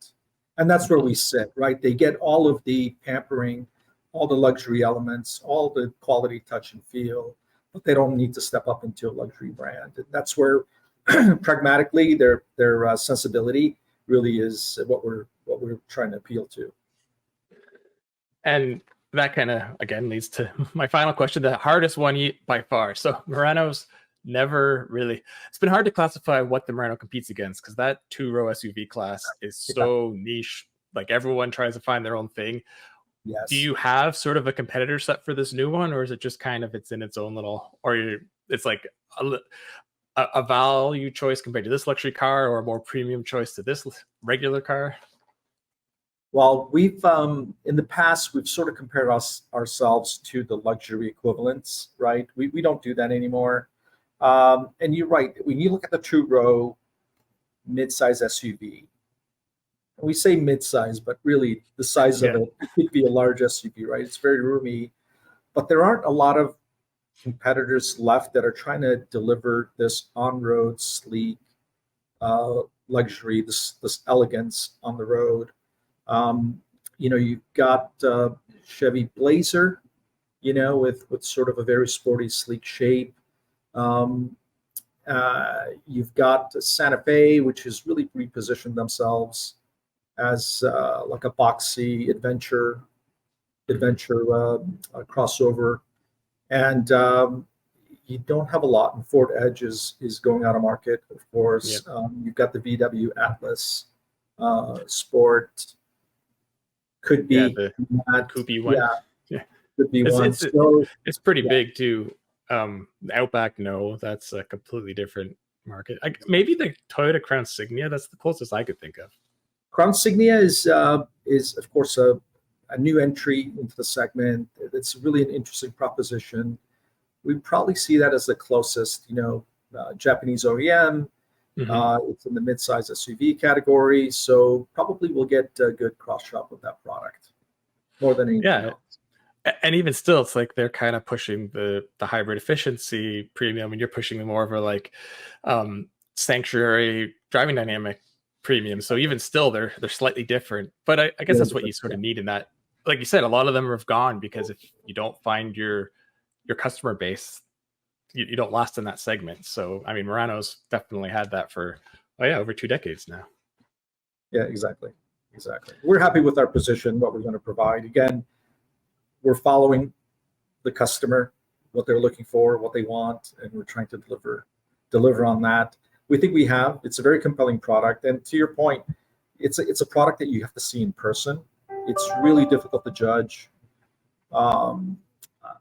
And that's where we sit, right? They get all of the pampering, all the luxury elements, all the quality, touch, and feel, but they don't need to step up into a luxury brand. And that's where pragmatically their sensibility really is what we're trying to appeal to. And that kind of, again, leads to my final question, the hardest one by far. So Murano's never really, it's been hard to classify what the Murano competes against, because that two-row SUV class is so niche. Like everyone tries to find their own thing. Yes. Do you have sort of a competitor set for this new one, or is it just kind of it's in its own little, or it's like a value choice compared to this luxury car, or a more premium choice to this regular car? Well, we've in the past we've sort of compared ourselves to the luxury equivalents, right? We don't do that anymore. And you're right. When you look at the two-row mid-size SUV, we say mid-size, but really the size of it could be a large SUV, right? It's very roomy, but there aren't a lot of competitors left that are trying to deliver this on-road sleek luxury, this elegance on the road. You've got Chevy Blazer, with sort of a very sporty, sleek shape. You've got Santa Fe, which has really repositioned themselves as like a boxy adventure crossover. And you don't have a lot. And Ford Edge is going out of market, of course. Yep. You've got the VW Atlas Sport. Could be the that. Coupé one. Yeah, could be one. It's pretty big too. The Outback, no, that's a completely different market. Maybe the Toyota Crown Signia. That's the closest I could think of. Crown Signia is of course a new entry into the segment. It's really an interesting proposition. We probably see that as the closest, Japanese OEM. Mm-hmm. It's in the mid-size SUV category, so probably we'll get a good cross-shop with that product more than anything else. And even still, it's like they're kind of pushing the hybrid efficiency premium, and you're pushing the more of a like sanctuary driving dynamic premium. So even still, they're slightly different. But I guess that's what you sort of need in that. Like you said, a lot of them have gone because if you don't find your customer base, you don't last in that segment. So I mean, Murano's definitely had that for over 2 decades now. Yeah, exactly. We're happy with our position, what we're going to provide. Again, we're following the customer, what they're looking for, what they want, and we're trying to deliver on that. We think we have. It's a very compelling product, and to your point, it's a product that you have to see in person. It's really difficult to judge.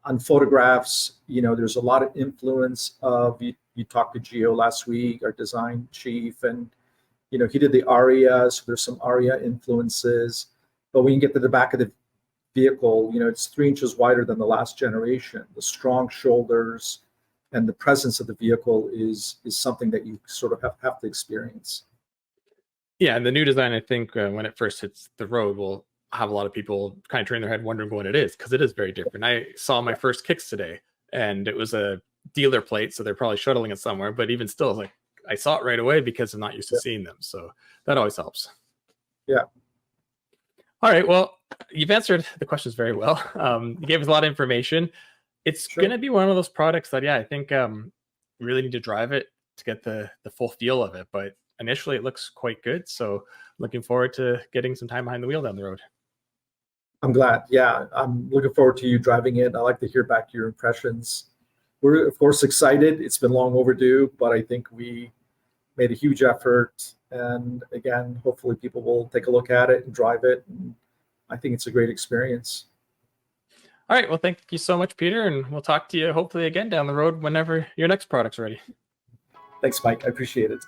On photographs, there's a lot of influence of, you talked to Gio last week, our design chief, and, he did the Aria, so there's some Aria influences. But when you get to the back of the vehicle, it's 3 inches wider than the last generation. The strong shoulders and the presence of the vehicle is something that you sort of have to experience. Yeah, and the new design, I think, when it first hits the road, will have a lot of people kind of turn their head wondering what it is, because it is very different. I saw my first kicks today, and it was a dealer plate, so they're probably shuttling it somewhere. But even still, like, I saw it right away because I'm not used to seeing them. So that always helps. Yeah. All right. Well, you've answered the questions very well. You gave us a lot of information. It's going to be one of those products that, I think really need to drive it to get the full feel of it. But initially, it looks quite good. So looking forward to getting some time behind the wheel down the road. I'm glad. Yeah, I'm looking forward to you driving it. I like to hear back your impressions. We're, of course, excited. It's been long overdue, but I think we made a huge effort. And again, hopefully people will take a look at it and drive it. And I think it's a great experience. All right. Well, thank you so much, Peter. And we'll talk to you hopefully again down the road whenever your next product's ready. Thanks, Mike. I appreciate it.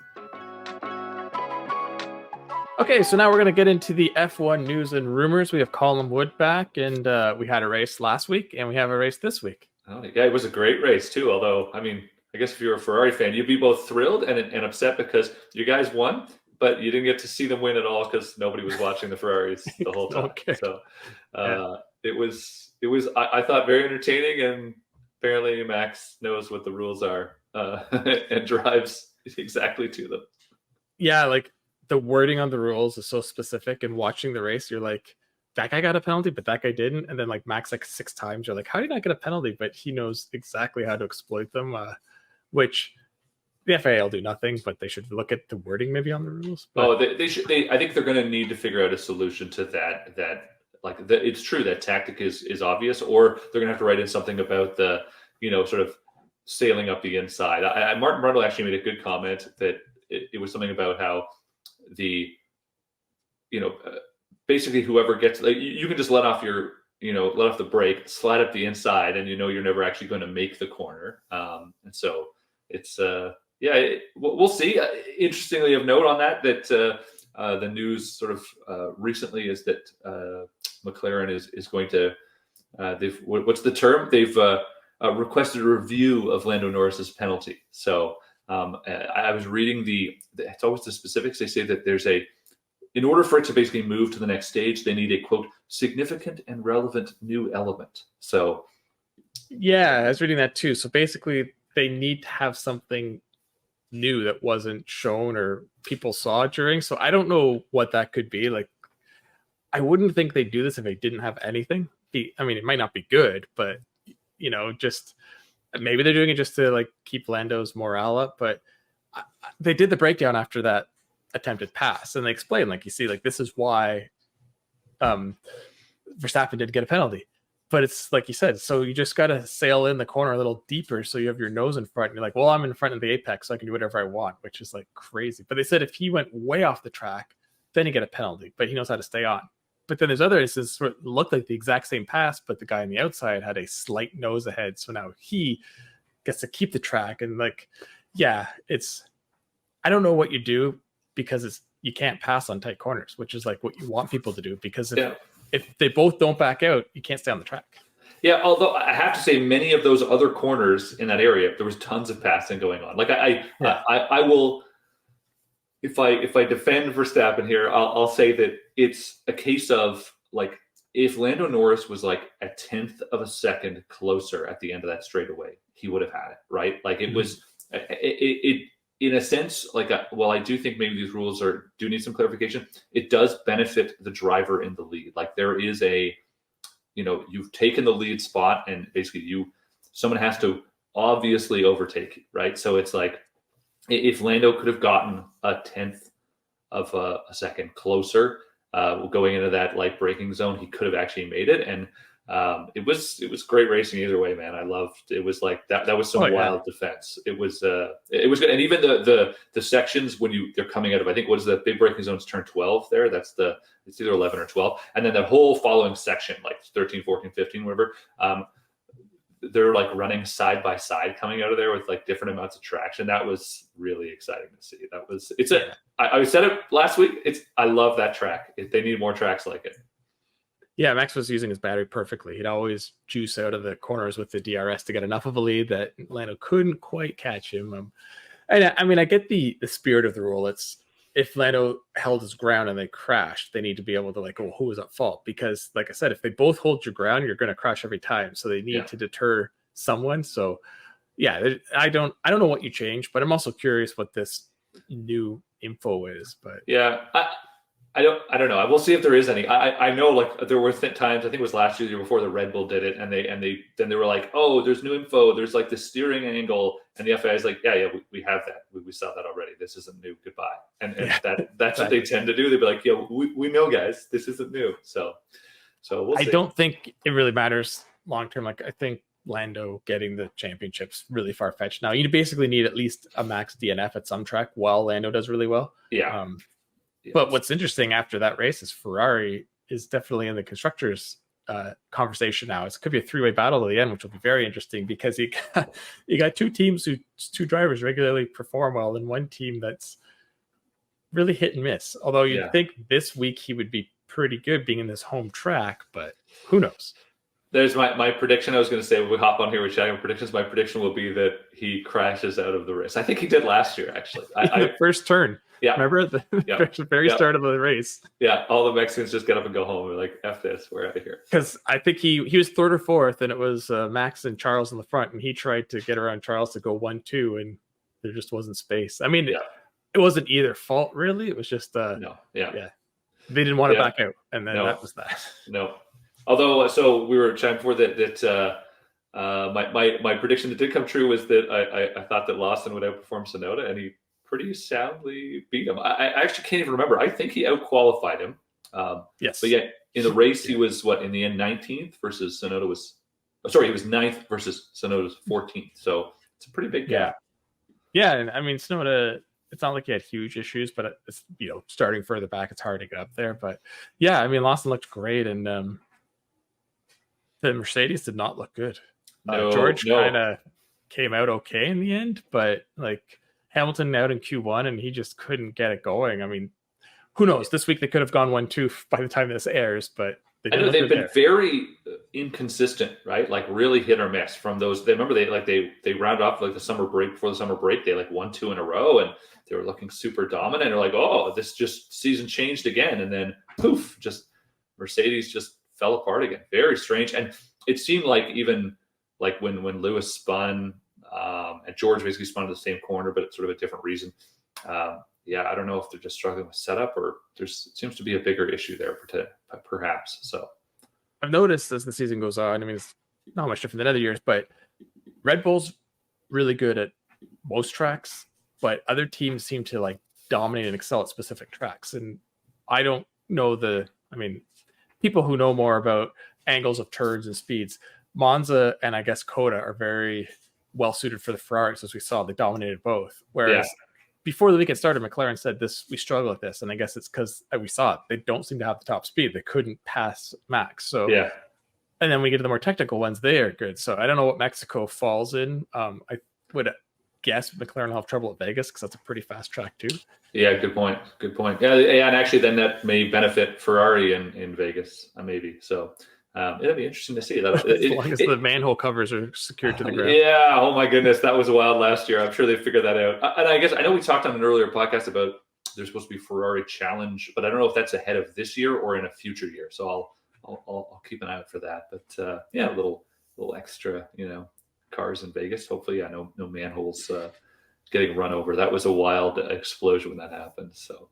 Okay, so now we're going to get into the F1 news and rumors. We have Colum Wood back, and we had a race last week, and we have a race this week. Oh, yeah, it was a great race, too. Although, I mean, I guess if you're a Ferrari fan, you'd be both thrilled and upset because you guys won, but you didn't get to see them win at all because nobody was watching the Ferraris the whole time. Okay. So it was I thought, very entertaining, and apparently Max knows what the rules are and drives exactly to them. Yeah, like the wording on the rules is so specific, and watching the race, you're like, that guy got a penalty, but that guy didn't. And then like Max, like 6 times, you're like, how did he not get a penalty? But he knows exactly how to exploit them, which the FAA will do nothing, but they should look at the wording maybe on the rules. But... they should. I think they're going to need to figure out a solution to that. It's true that tactic is obvious, or they're going to have to write in something about the, sort of sailing up the inside. Martin Brundle actually made a good comment that it was something about how basically whoever gets, like, you can just let off the brake, slide up the inside, and you're never actually going to make the corner. And so it's we'll see. Interestingly of note on that the news sort of recently is that McLaren is going to what's the term? requested a review of Lando Norris's penalty. So I was reading it's always the specifics. They say that in order for it to basically move to the next stage, they need a, quote, significant and relevant new element. So yeah, I was reading that too. So basically they need to have something new that wasn't shown or people saw during. So I don't know what that could be. Like, I wouldn't think they'd do this if they didn't have anything. I mean, it might not be good, but just maybe they're doing it just to like keep Lando's morale up. But they did the breakdown after that attempted pass, and they explained, like, you see, like, this is why Verstappen did get a penalty. But it's like you said, so you just got to sail in the corner a little deeper so you have your nose in front, and you're like, well, I'm in front of the apex, so I can do whatever I want, which is like crazy. But they said if he went way off the track, then he get a penalty, but he knows how to stay on. But then there's other instances where it looked like the exact same pass, but the guy on the outside had a slight nose ahead, so now he gets to keep the track. And like, yeah, I don't know what you do, because you can't pass on tight corners, which is like what you want people to do, because if they both don't back out, you can't stay on the track. Yeah, although I have to say, many of those other corners in that area, there was tons of passing going on. Like I will, if I defend Verstappen here, I'll say that it's a case of, like, if Lando Norris was like a 1/10 of a second closer at the end of that straightaway, he would have had it, right? Like, it was it in a sense, like, while I do think maybe these rules do need some clarification, it does benefit the driver in the lead. Like, there is you've taken the lead spot, and basically someone has to obviously overtake you, right? So it's like, if Lando could have gotten a 1/10 of a second closer going into that light braking zone, he could have actually made it. And it was great racing either way, man. I loved it. Was like that was some wild defense. It was good. And even the sections when they're coming out of, I think, what is the big braking zones, turn 12 there, it's either 11 or 12, and then the whole following section, like 13, 14, 15, whatever, they're like running side by side coming out of there with like different amounts of traction. That was really exciting to see. I said it last week, I love that track. They need more tracks like it. Yeah, Max was using his battery perfectly. He'd always juice out of the corners with the DRS to get enough of a lead that Lando couldn't quite catch him. And I mean, I get the spirit of the rule. It's, if Lando held his ground and they crashed, they need to be able to, like, oh, who was at fault? Because, like I said, if they both hold your ground, you're going to crash every time. So they need to deter someone. So yeah, I don't know what you change, but I'm also curious what this new info is. But yeah, I don't know. We'll see if there is any. I know, like, there were times, I think it was last year, the year before, the Red Bull did it, and they were like, oh, there's new info. There's like the steering angle, and the FIA is like, yeah, we have that. We saw that already. This isn't new. Goodbye. And that's what they tend to do. They'd be like, yeah, we know, guys, this isn't new. So we'll see. I don't think it really matters long term. Like, I think Lando getting the championship's really far fetched. Now you basically need at least a max DNF at some track while Lando does really well. Yeah. But what's interesting after that race is Ferrari is definitely in the constructors conversation now. It could be a three-way battle at the end, which will be very interesting, because you got two teams two drivers regularly perform well, and one team that's really hit and miss. Although you'd think this week he would be pretty good being in this home track, but who knows? There's my prediction. I was going to say, when we hop on here with chatting predictions, my prediction will be that he crashes out of the race. I think he did last year, actually. First turn. Yeah. Remember at the very start of the race? Yeah. All the Mexicans just get up and go home. They're like, F this, we're out of here. Because I think he was third or fourth, and it was Max and Charles in the front, and he tried to get around Charles to go 1-2, and there just wasn't space. I mean, it wasn't either fault, really. It was just they didn't want to back out, and then that was that. No. Although, so we were chatting before that my prediction that did come true was that I thought that Lawson would outperform Tsunoda, and he pretty soundly beat him. I actually can't even remember. I think he outqualified him. Yes. But yeah, in the race, he was, in the end, 19th versus Tsunoda was... he was 9th versus Tsunoda was 14th. So it's a pretty big gap. Yeah, and I mean, Tsunoda, it's not like he had huge issues, but it's, starting further back, it's hard to get up there. But yeah, I mean, Lawson looked great, and the Mercedes did not look good. George kind of came out okay in the end, but like Hamilton out in Q1, and he just couldn't get it going. I mean, who knows? This week they could have gone 1-2 by the time this airs, but They I didn't know look they've good been there. very inconsistent, right? Like really hit or miss from those. They remember they rounded off like the summer break. Before the summer break, they like won 2 in a row, and they were looking super dominant. They're like, oh, this just season changed again, and then poof, just Mercedes just fell apart again. Very strange, and it seemed like even like when Lewis spun and George basically spun to the same corner, but it's sort of a different reason. Yeah, I don't know if they're just struggling with setup or it seems to be a bigger issue there, perhaps. So I've noticed as the season goes on, I mean, it's not much different than other years, but Red Bull's really good at most tracks, but other teams seem to like dominate and excel at specific tracks. And I don't know people who know more about angles of turns and speeds, Monza and I guess Coda are very well suited for the Ferraris, as we saw. They dominated both. Whereas before the weekend started, McLaren said we struggle with this. And I guess it's because we saw it. They don't seem to have the top speed. They couldn't pass Max. So, and then we get to the more technical ones. They are good. So I don't know what Mexico falls in. I would guess McLaren will have trouble at Vegas because that's a pretty fast track too. Yeah, good point. Good point. Yeah, and actually then that may benefit Ferrari in Vegas, maybe. So it'll be interesting to see that. As long as the manhole covers are secured to the ground. Yeah. Oh my goodness, that was wild last year. I'm sure they figured that out. And I know we talked on an earlier podcast about there's supposed to be Ferrari Challenge, but I don't know if that's ahead of this year or in a future year. So I'll keep an eye out for that. But yeah, a little extra, cars in Vegas. Hopefully, no manholes getting run over. That was a wild explosion when that happened. So.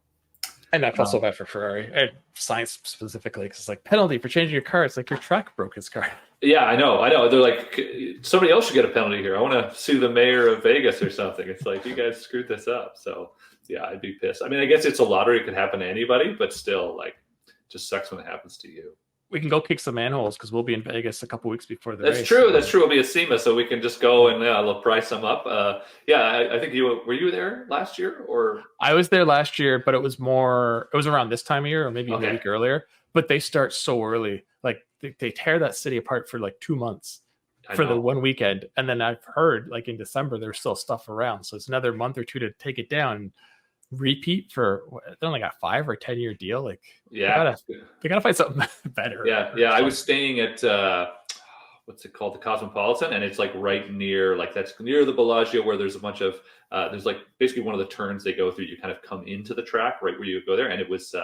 And I felt so bad for Ferrari and science specifically because it's like penalty for changing your car. It's like your track broke his car. Yeah, I know. They're like, somebody else should get a penalty here. I want to sue the mayor of Vegas or something. It's like, you guys screwed this up. So yeah, I'd be pissed. I mean, I guess it's a lottery. It could happen to anybody, but still, like, just sucks when it happens to you. We can go kick some manholes because we'll be in Vegas a couple weeks before the race. That's true. We'll be at SEMA, so we can just go and we'll price them up. I think were you there last year or? I was there last year, but it was around this time of year or maybe a week earlier. But they start so early, like they tear that city apart for like 2 months for the one weekend, and then I've heard like in December there's still stuff around, so it's another month or two to take it down. And repeat for they only got 5 or 10 year deal. Like they gotta find something better. I was staying at what's it called, the Cosmopolitan, and it's like right near, like that's near the Bellagio, where there's a bunch of there's like basically one of the turns they go through. You kind of come into the track right where you go there, and it was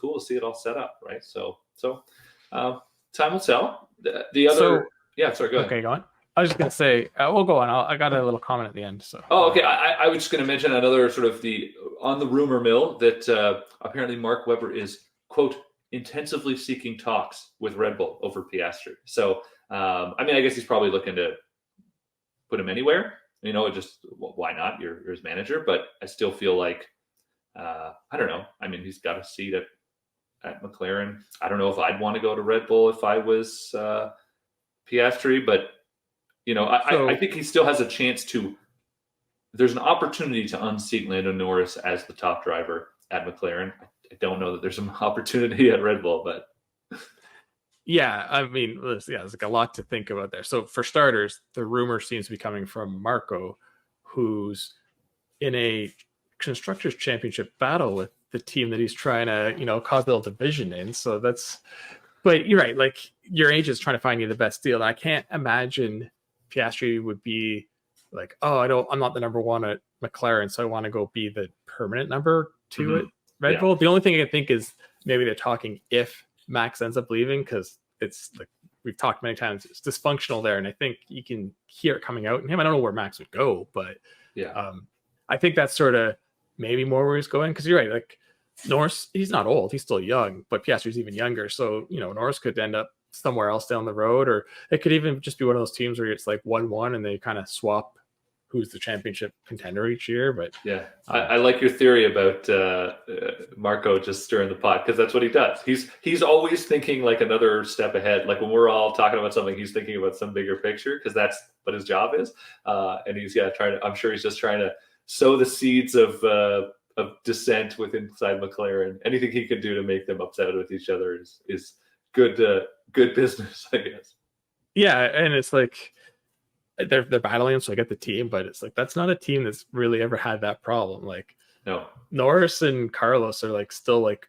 cool to see it all set up, right? So time will tell. The other sorry, go ahead. Okay, go on. I was just going to say, we'll go on. I got a little comment at the end. So. Oh, okay. I was just going to mention another sort of on the rumor mill that apparently Mark Webber is, quote, intensively seeking talks with Red Bull over Piastri. So, I guess he's probably looking to put him anywhere. Just why not? You're his manager. But I still feel like, I don't know. I mean, he's got a seat at McLaren. I don't know if I'd want to go to Red Bull if I was Piastri, but I think he still has a chance to. There's an opportunity to unseat Lando Norris as the top driver at McLaren. I don't know that there's an opportunity at Red Bull, but yeah, I mean, there's like a lot to think about there. So for starters, the rumor seems to be coming from Marco, who's in a constructors championship battle with the team that he's trying to, cause a little division in. So but you're right. Like your agent's trying to find you the best deal. And I can't imagine Piastri would be like, I'm not the number one at McLaren, so I want to go be the permanent number 2 at Red Bull. The only thing I can think is maybe they're talking if Max ends up leaving, because it's like we've talked many times, it's dysfunctional there, and I think you can hear it coming out in him. I don't know where Max would go, but I think that's sort of maybe more where he's going, because you're right, like Norris, he's not old, he's still young, but Piastri's even younger, so Norris could end up somewhere else down the road, or it could even just be one of those teams where it's like 1-1 and they kind of swap who's the championship contender each year. But I like your theory about Marco just stirring the pot, because that's what he does. He's always thinking like another step ahead. Like when we're all talking about something, he's thinking about some bigger picture, because that's what his job is. And he's I'm sure he's just trying to sow the seeds of dissent inside McLaren. Anything he can do to make them upset with each other is good business, I guess. Yeah, and it's like they're battling, so I get the team, but it's like that's not a team that's really ever had that problem. Like, no, Norris and Carlos are like still like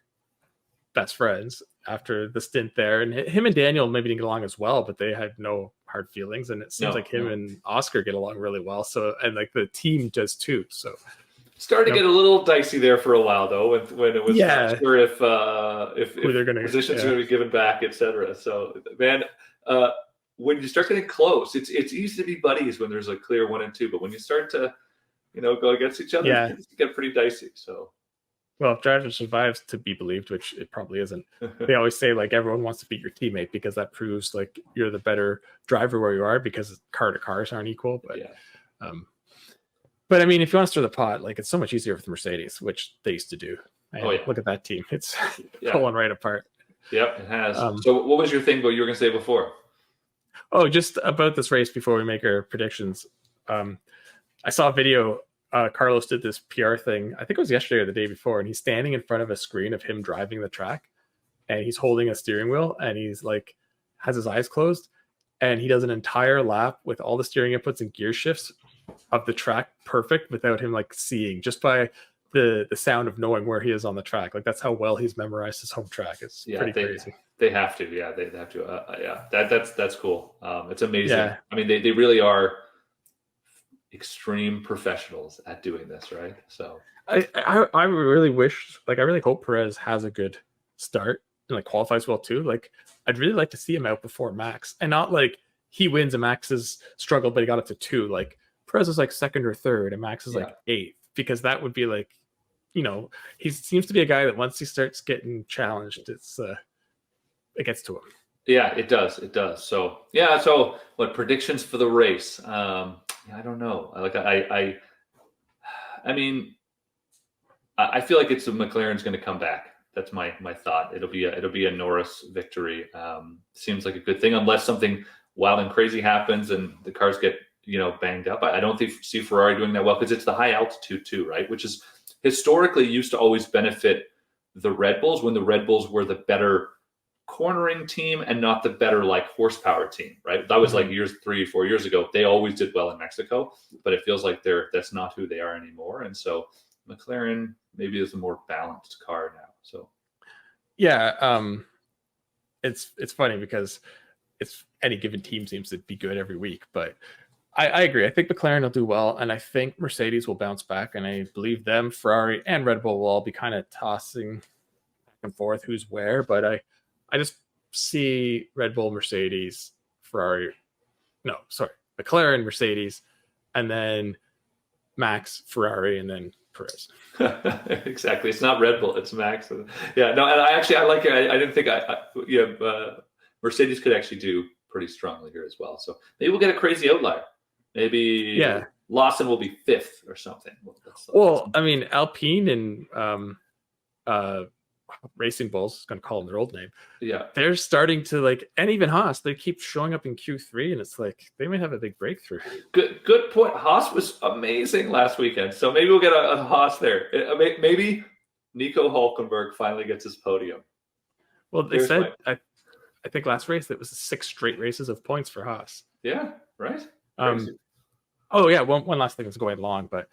best friends. after the stint there, and him and Daniel maybe didn't get along as well, but they had no hard feelings, and it seems like him and Oscar get along really well. So, and like the team does too. So started to get a little dicey there for a while though, when it was not sure if they're gonna, positions are going to be given back, etc. So man, when you start getting close, it's easy to be buddies when there's a clear 1 and 2, but when you start to go against each other, it get pretty dicey. So. Well, if Driver survives to be believed, which it probably isn't, they always say like everyone wants to beat your teammate because that proves like you're the better driver where you are, because car to cars aren't equal. But but I mean, if you want to stir the pot, like it's so much easier with Mercedes, which they used to do. And look at that team; it's pulling right apart. Yep, it has. So, what was your thing? What you were going to say before? Oh, just about this race before we make our predictions. I saw a video. Carlos did this PR thing, I think it was yesterday or the day before, and he's standing in front of a screen of him driving the track, and he's holding a steering wheel, and he's like has his eyes closed, and he does an entire lap with all the steering inputs and gear shifts of the track perfect without him like seeing, just by the sound of knowing where he is on the track. Like that's how well he's memorized his home track. It's pretty crazy. They have to, they have to. That's cool. It's amazing. Yeah. I mean, they really are extreme professionals at doing this, right? So I really wish, like I really hope Perez has a good start and like qualifies well too. Like I'd really like to see him out before Max, and not like he wins and Max has struggled but he got up to 2. Like Perez is like 2nd or 3rd and Max is like 8th, because that would be like, he seems to be a guy that once he starts getting challenged, it gets to him. Yeah, it does. So so what predictions for the race? I don't know. I mean, I feel like it's McLaren's going to come back. That's my thought. It'll be a Norris victory. Seems like a good thing, unless something wild and crazy happens and the cars get banged up. I don't see Ferrari doing that well, because it's the high altitude too, right? Which is historically used to always benefit the Red Bulls, when the Red Bulls were the better cornering team and not the better like horsepower team, right? That was like 3-4 years ago. They always did well in Mexico, but it feels like that's not who they are anymore. And so McLaren maybe is a more balanced car now. So it's funny because it's any given team seems to be good every week, but I agree. I think McLaren will do well, and I think Mercedes will bounce back, and I believe them, Ferrari and Red Bull will all be kind of tossing back and forth who's where, but I just see Red Bull, Mercedes, McLaren, Mercedes, and then Max, Ferrari, and then Perez. Exactly. It's not Red Bull, it's Max. Yeah, no, and I like it. I didn't think Mercedes could actually do pretty strongly here as well. So maybe we'll get a crazy outlier. Maybe Lawson will be 5th or something. Well, I mean, Alpine and Racing Bulls, going to call them their old name. Yeah, they're starting to and even Haas, they keep showing up in Q3, and it's like they may have a big breakthrough. Good point. Haas was amazing last weekend, so maybe we'll get a Haas there. Maybe Nico Hülkenberg finally gets his podium. Well, they said I think last race it was 6 straight races of points for Haas. Yeah, right. One last thing that's going long, but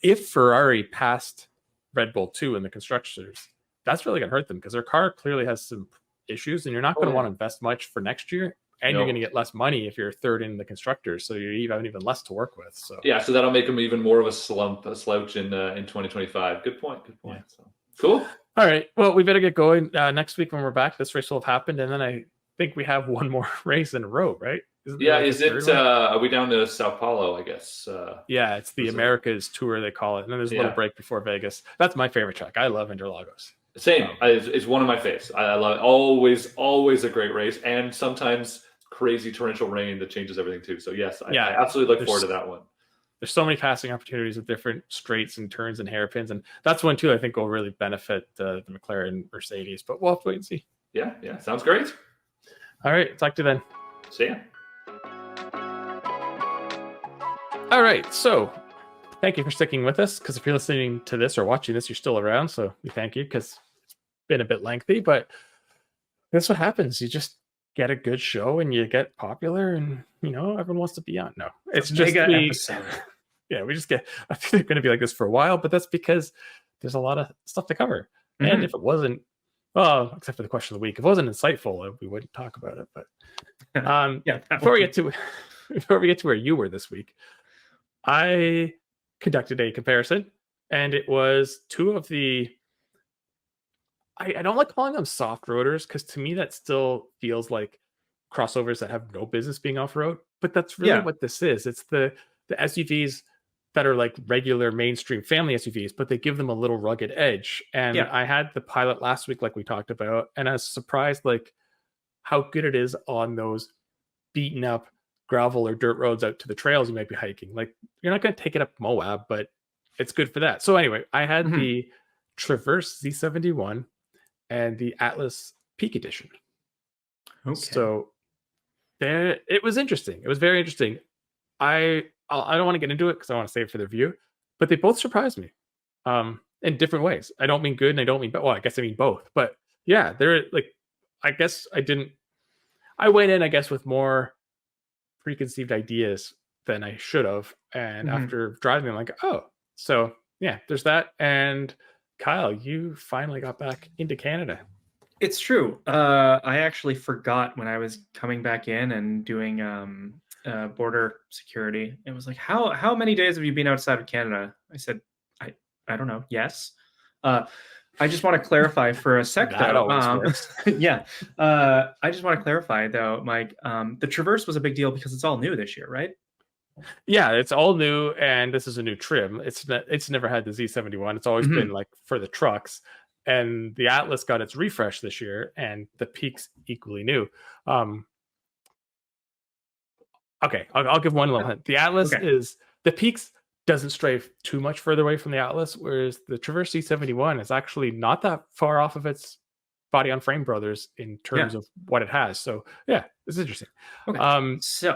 if Ferrari passed Red Bull 2 in the constructors, that's really going to hurt them, because their car clearly has some issues, and you're not going to want to invest much for next year, and you're going to get less money if you're 3rd in the constructors, so you have even less to work with. So so that'll make them even more of a slouch in 2025. Good point. Yeah. So, cool. All right. Well, we better get going. Next week when we're back, this race will have happened, and then I think we have one more race in a row, right? Are we down to Sao Paulo, I guess? It's the Americas Tour, they call it. And then there's a little break before Vegas. That's my favorite track. I love Interlagos. Same. It's one of my faves. I love it. Always a great race. And sometimes crazy torrential rain that changes everything too. So yes, I absolutely look forward to that one. There's so many passing opportunities with different straights and turns and hairpins. And that's one too, I think will really benefit the McLaren Mercedes, but we'll have to wait and see. Yeah. Sounds great. All right. Talk to you then. See ya. All right, so thank you for sticking with us, because if you're listening to this or watching this, you're still around, so we thank you, because it's been a bit lengthy, but that's what happens. You just get a good show and you get popular, and everyone wants to be on. No, it's just we just get. I think they're going to be like this for a while, but that's because there's a lot of stuff to cover. And if it wasn't Well, except for the question of the week. If it wasn't insightful, we wouldn't talk about it. But Yeah. before we get to where you were this week, I conducted a comparison, and it was two of the. I don't like calling them soft roaders because to me that still feels like crossovers that have no business being off road. But that's really what this is. It's the SUVs that are like regular mainstream family SUVs, but they give them a little rugged edge. And I had the Pilot last week, like we talked about, and I was surprised like how good it is on those beaten up gravel or dirt roads out to the trails you might be hiking. Like you're not going to take it up Moab, but it's good for that. So anyway, I had the Traverse Z71 and the Atlas Peak Edition. Okay. So there, it was interesting. It was very interesting. I don't want to get into it because I want to save it for the review, but they both surprised me in different ways. I don't mean good and I don't mean bad. Well, I guess I mean both. But yeah, they're like, I guess I went in, I guess, with more preconceived ideas than I should have. And after driving, I'm like, oh, so yeah, there's that. And Kyle, you finally got back into Canada. It's true. I actually forgot when I was coming back in and doing border security. It was like, how many days have you been outside of Canada? I said, I don't know. Yes. I just want to clarify for a sec, That though. always works. Yeah. I just want to clarify, though, Mike. The Traverse was a big deal because it's all new this year, right? Yeah, it's all new, and this is a new trim. It's never had the Z71. It's always been like for the trucks, and the Atlas got its refresh this year, and the Peak's equally new. Okay, I'll give one little hint. The Atlas is the Peak's doesn't stray too much further away from the Atlas, whereas the Traverse C71 is actually not that far off of its body on frame brothers in terms of what it has. So yeah, it's interesting. Okay.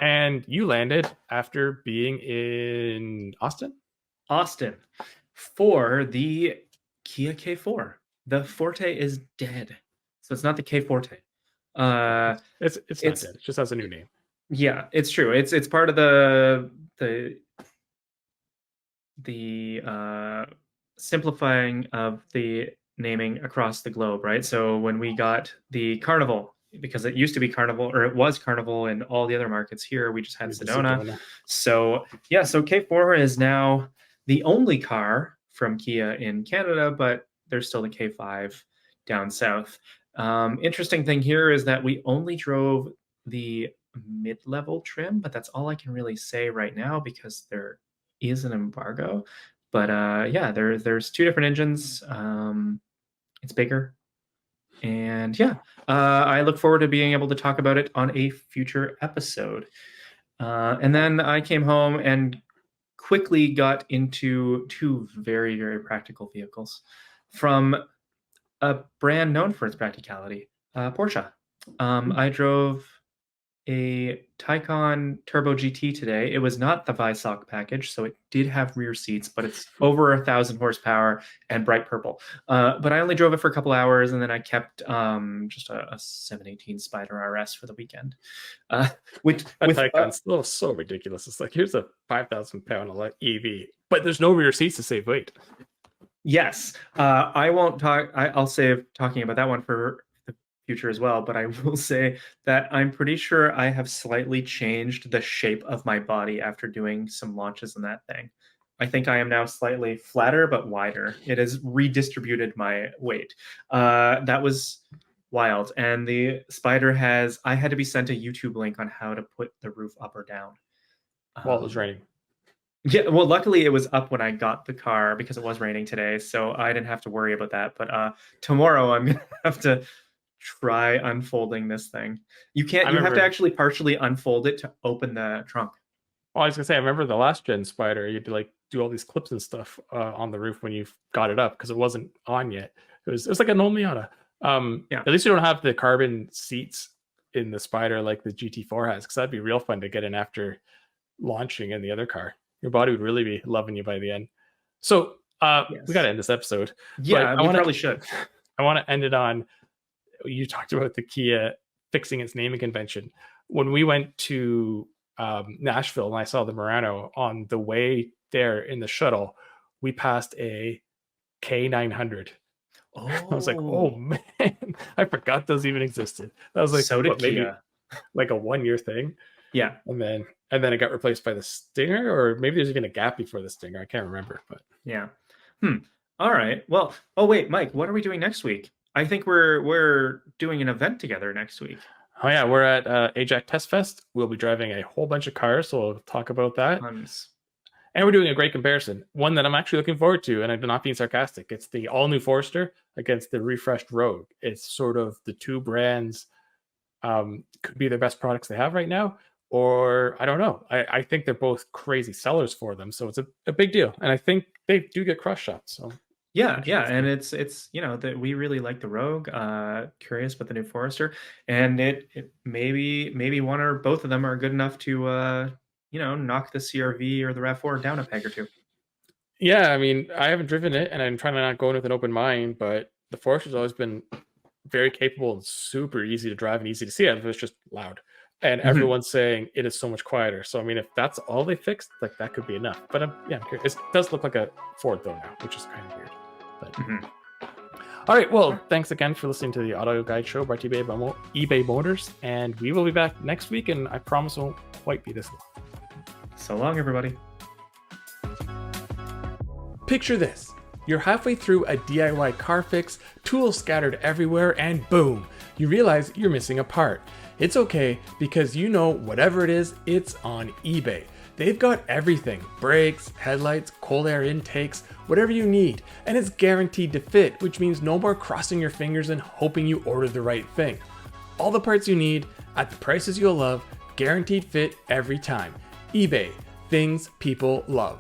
And you landed after being in Austin for the Kia K4. The Forte is dead, so it's not the K Forte. It's not dead. It just has a new name. Yeah, it's true. It's part of the simplifying of the naming across the globe, right? So when we got the Carnival, because it used to be Carnival, or it was Carnival in all the other markets, here we just had Sedona. So yeah, so K4 is now the only car from Kia in Canada, but there's still the K5 down south. Interesting thing here is that we only drove the mid-level trim, but that's all I can really say right now because there is an embargo. But yeah, there's two different engines. It's bigger, and yeah, I look forward to being able to talk about it on a future episode. And then I came home and quickly got into two very, very practical vehicles from a brand known for its practicality, Porsche. I drove a Taycan Turbo GT today. It was not the Weissach package, so it did have rear seats, but it's over 1,000 horsepower and bright purple. But I only drove it for a couple hours, and then I kept just a 718 Spider RS for the weekend. With Taycan's so ridiculous. It's like, here's a 5,000-pound EV, but there's no rear seats to save weight. Yes, I won't talk. I'll save talking about that one for the future as well. But I will say that I'm pretty sure I have slightly changed the shape of my body after doing some launches in that thing. I think I am now slightly flatter but wider. It has redistributed my weight. That was wild. And the Spider I had to be sent a YouTube link on how to put the roof up or down. While it was raining. Yeah, well, luckily it was up when I got the car because it was raining today, so I didn't have to worry about that. But tomorrow I'm gonna have to try unfolding this thing. You have to actually partially unfold it to open the trunk. Well, I was gonna say, I remember the last gen Spider, you had to like do all these clips and stuff on the roof when you got it up because it wasn't on yet. It was like an old Miata. Yeah. At least you don't have the carbon seats in the Spider like the GT4 has, because that'd be real fun to get in after launching in the other car. Your body would really be loving you by the end. So we got to end this episode. Yeah, we probably should. I want to end it on, you talked about the Kia fixing its naming convention. When we went to Nashville and I saw the Murano, on the way there in the shuttle, we passed a K900. Oh, I was like, oh man, I forgot those even existed. That was like, so did what, maybe Kia. like a 1 year thing. Yeah. And then it got replaced by the Stinger, or maybe there's even a gap before the Stinger. I can't remember, but Yeah. All right. Well, oh wait, Mike, what are we doing next week? I think we're doing an event together next week. oh yeah, we're at Ajax Test Fest. We'll be driving a whole bunch of cars, so we'll talk about that. Tons. And we're doing a great comparison, one that I'm actually looking forward to, and I'm not being sarcastic. It's the all-new Forester against the refreshed Rogue. It's sort of the two brands could be their best products they have right now, or I don't know. I think they're both crazy sellers for them, so it's a big deal. And I think they do get cross shops. So Yeah, and it's that we really like the Rogue. Curious about the new Forester, and it maybe one or both of them are good enough to knock the CRV or the RAV4 down a peg or two. yeah, I mean, I haven't driven it, and I'm trying to not go in with an open mind, but the Forester's always been very capable and super easy to drive and easy to see. It's just loud, and everyone's saying it is so much quieter. So I mean, if that's all they fixed, like that could be enough. But I'm curious. It does look like a Ford though now, which is kind of weird. But all right, well, thanks again for listening to the Auto Guide Show brought to you by eBay Motors, and we will be back next week, and I promise it won't quite be this long. So long, everybody. Picture this. You're halfway through a DIY car fix, tools scattered everywhere, and boom, you realize you're missing a part. It's okay, because you know whatever it is, it's on eBay. They've got everything: brakes, headlights, cold air intakes, whatever you need, and it's guaranteed to fit, which means no more crossing your fingers and hoping you ordered the right thing. All the parts you need, at the prices you'll love, guaranteed fit every time. eBay, things people love.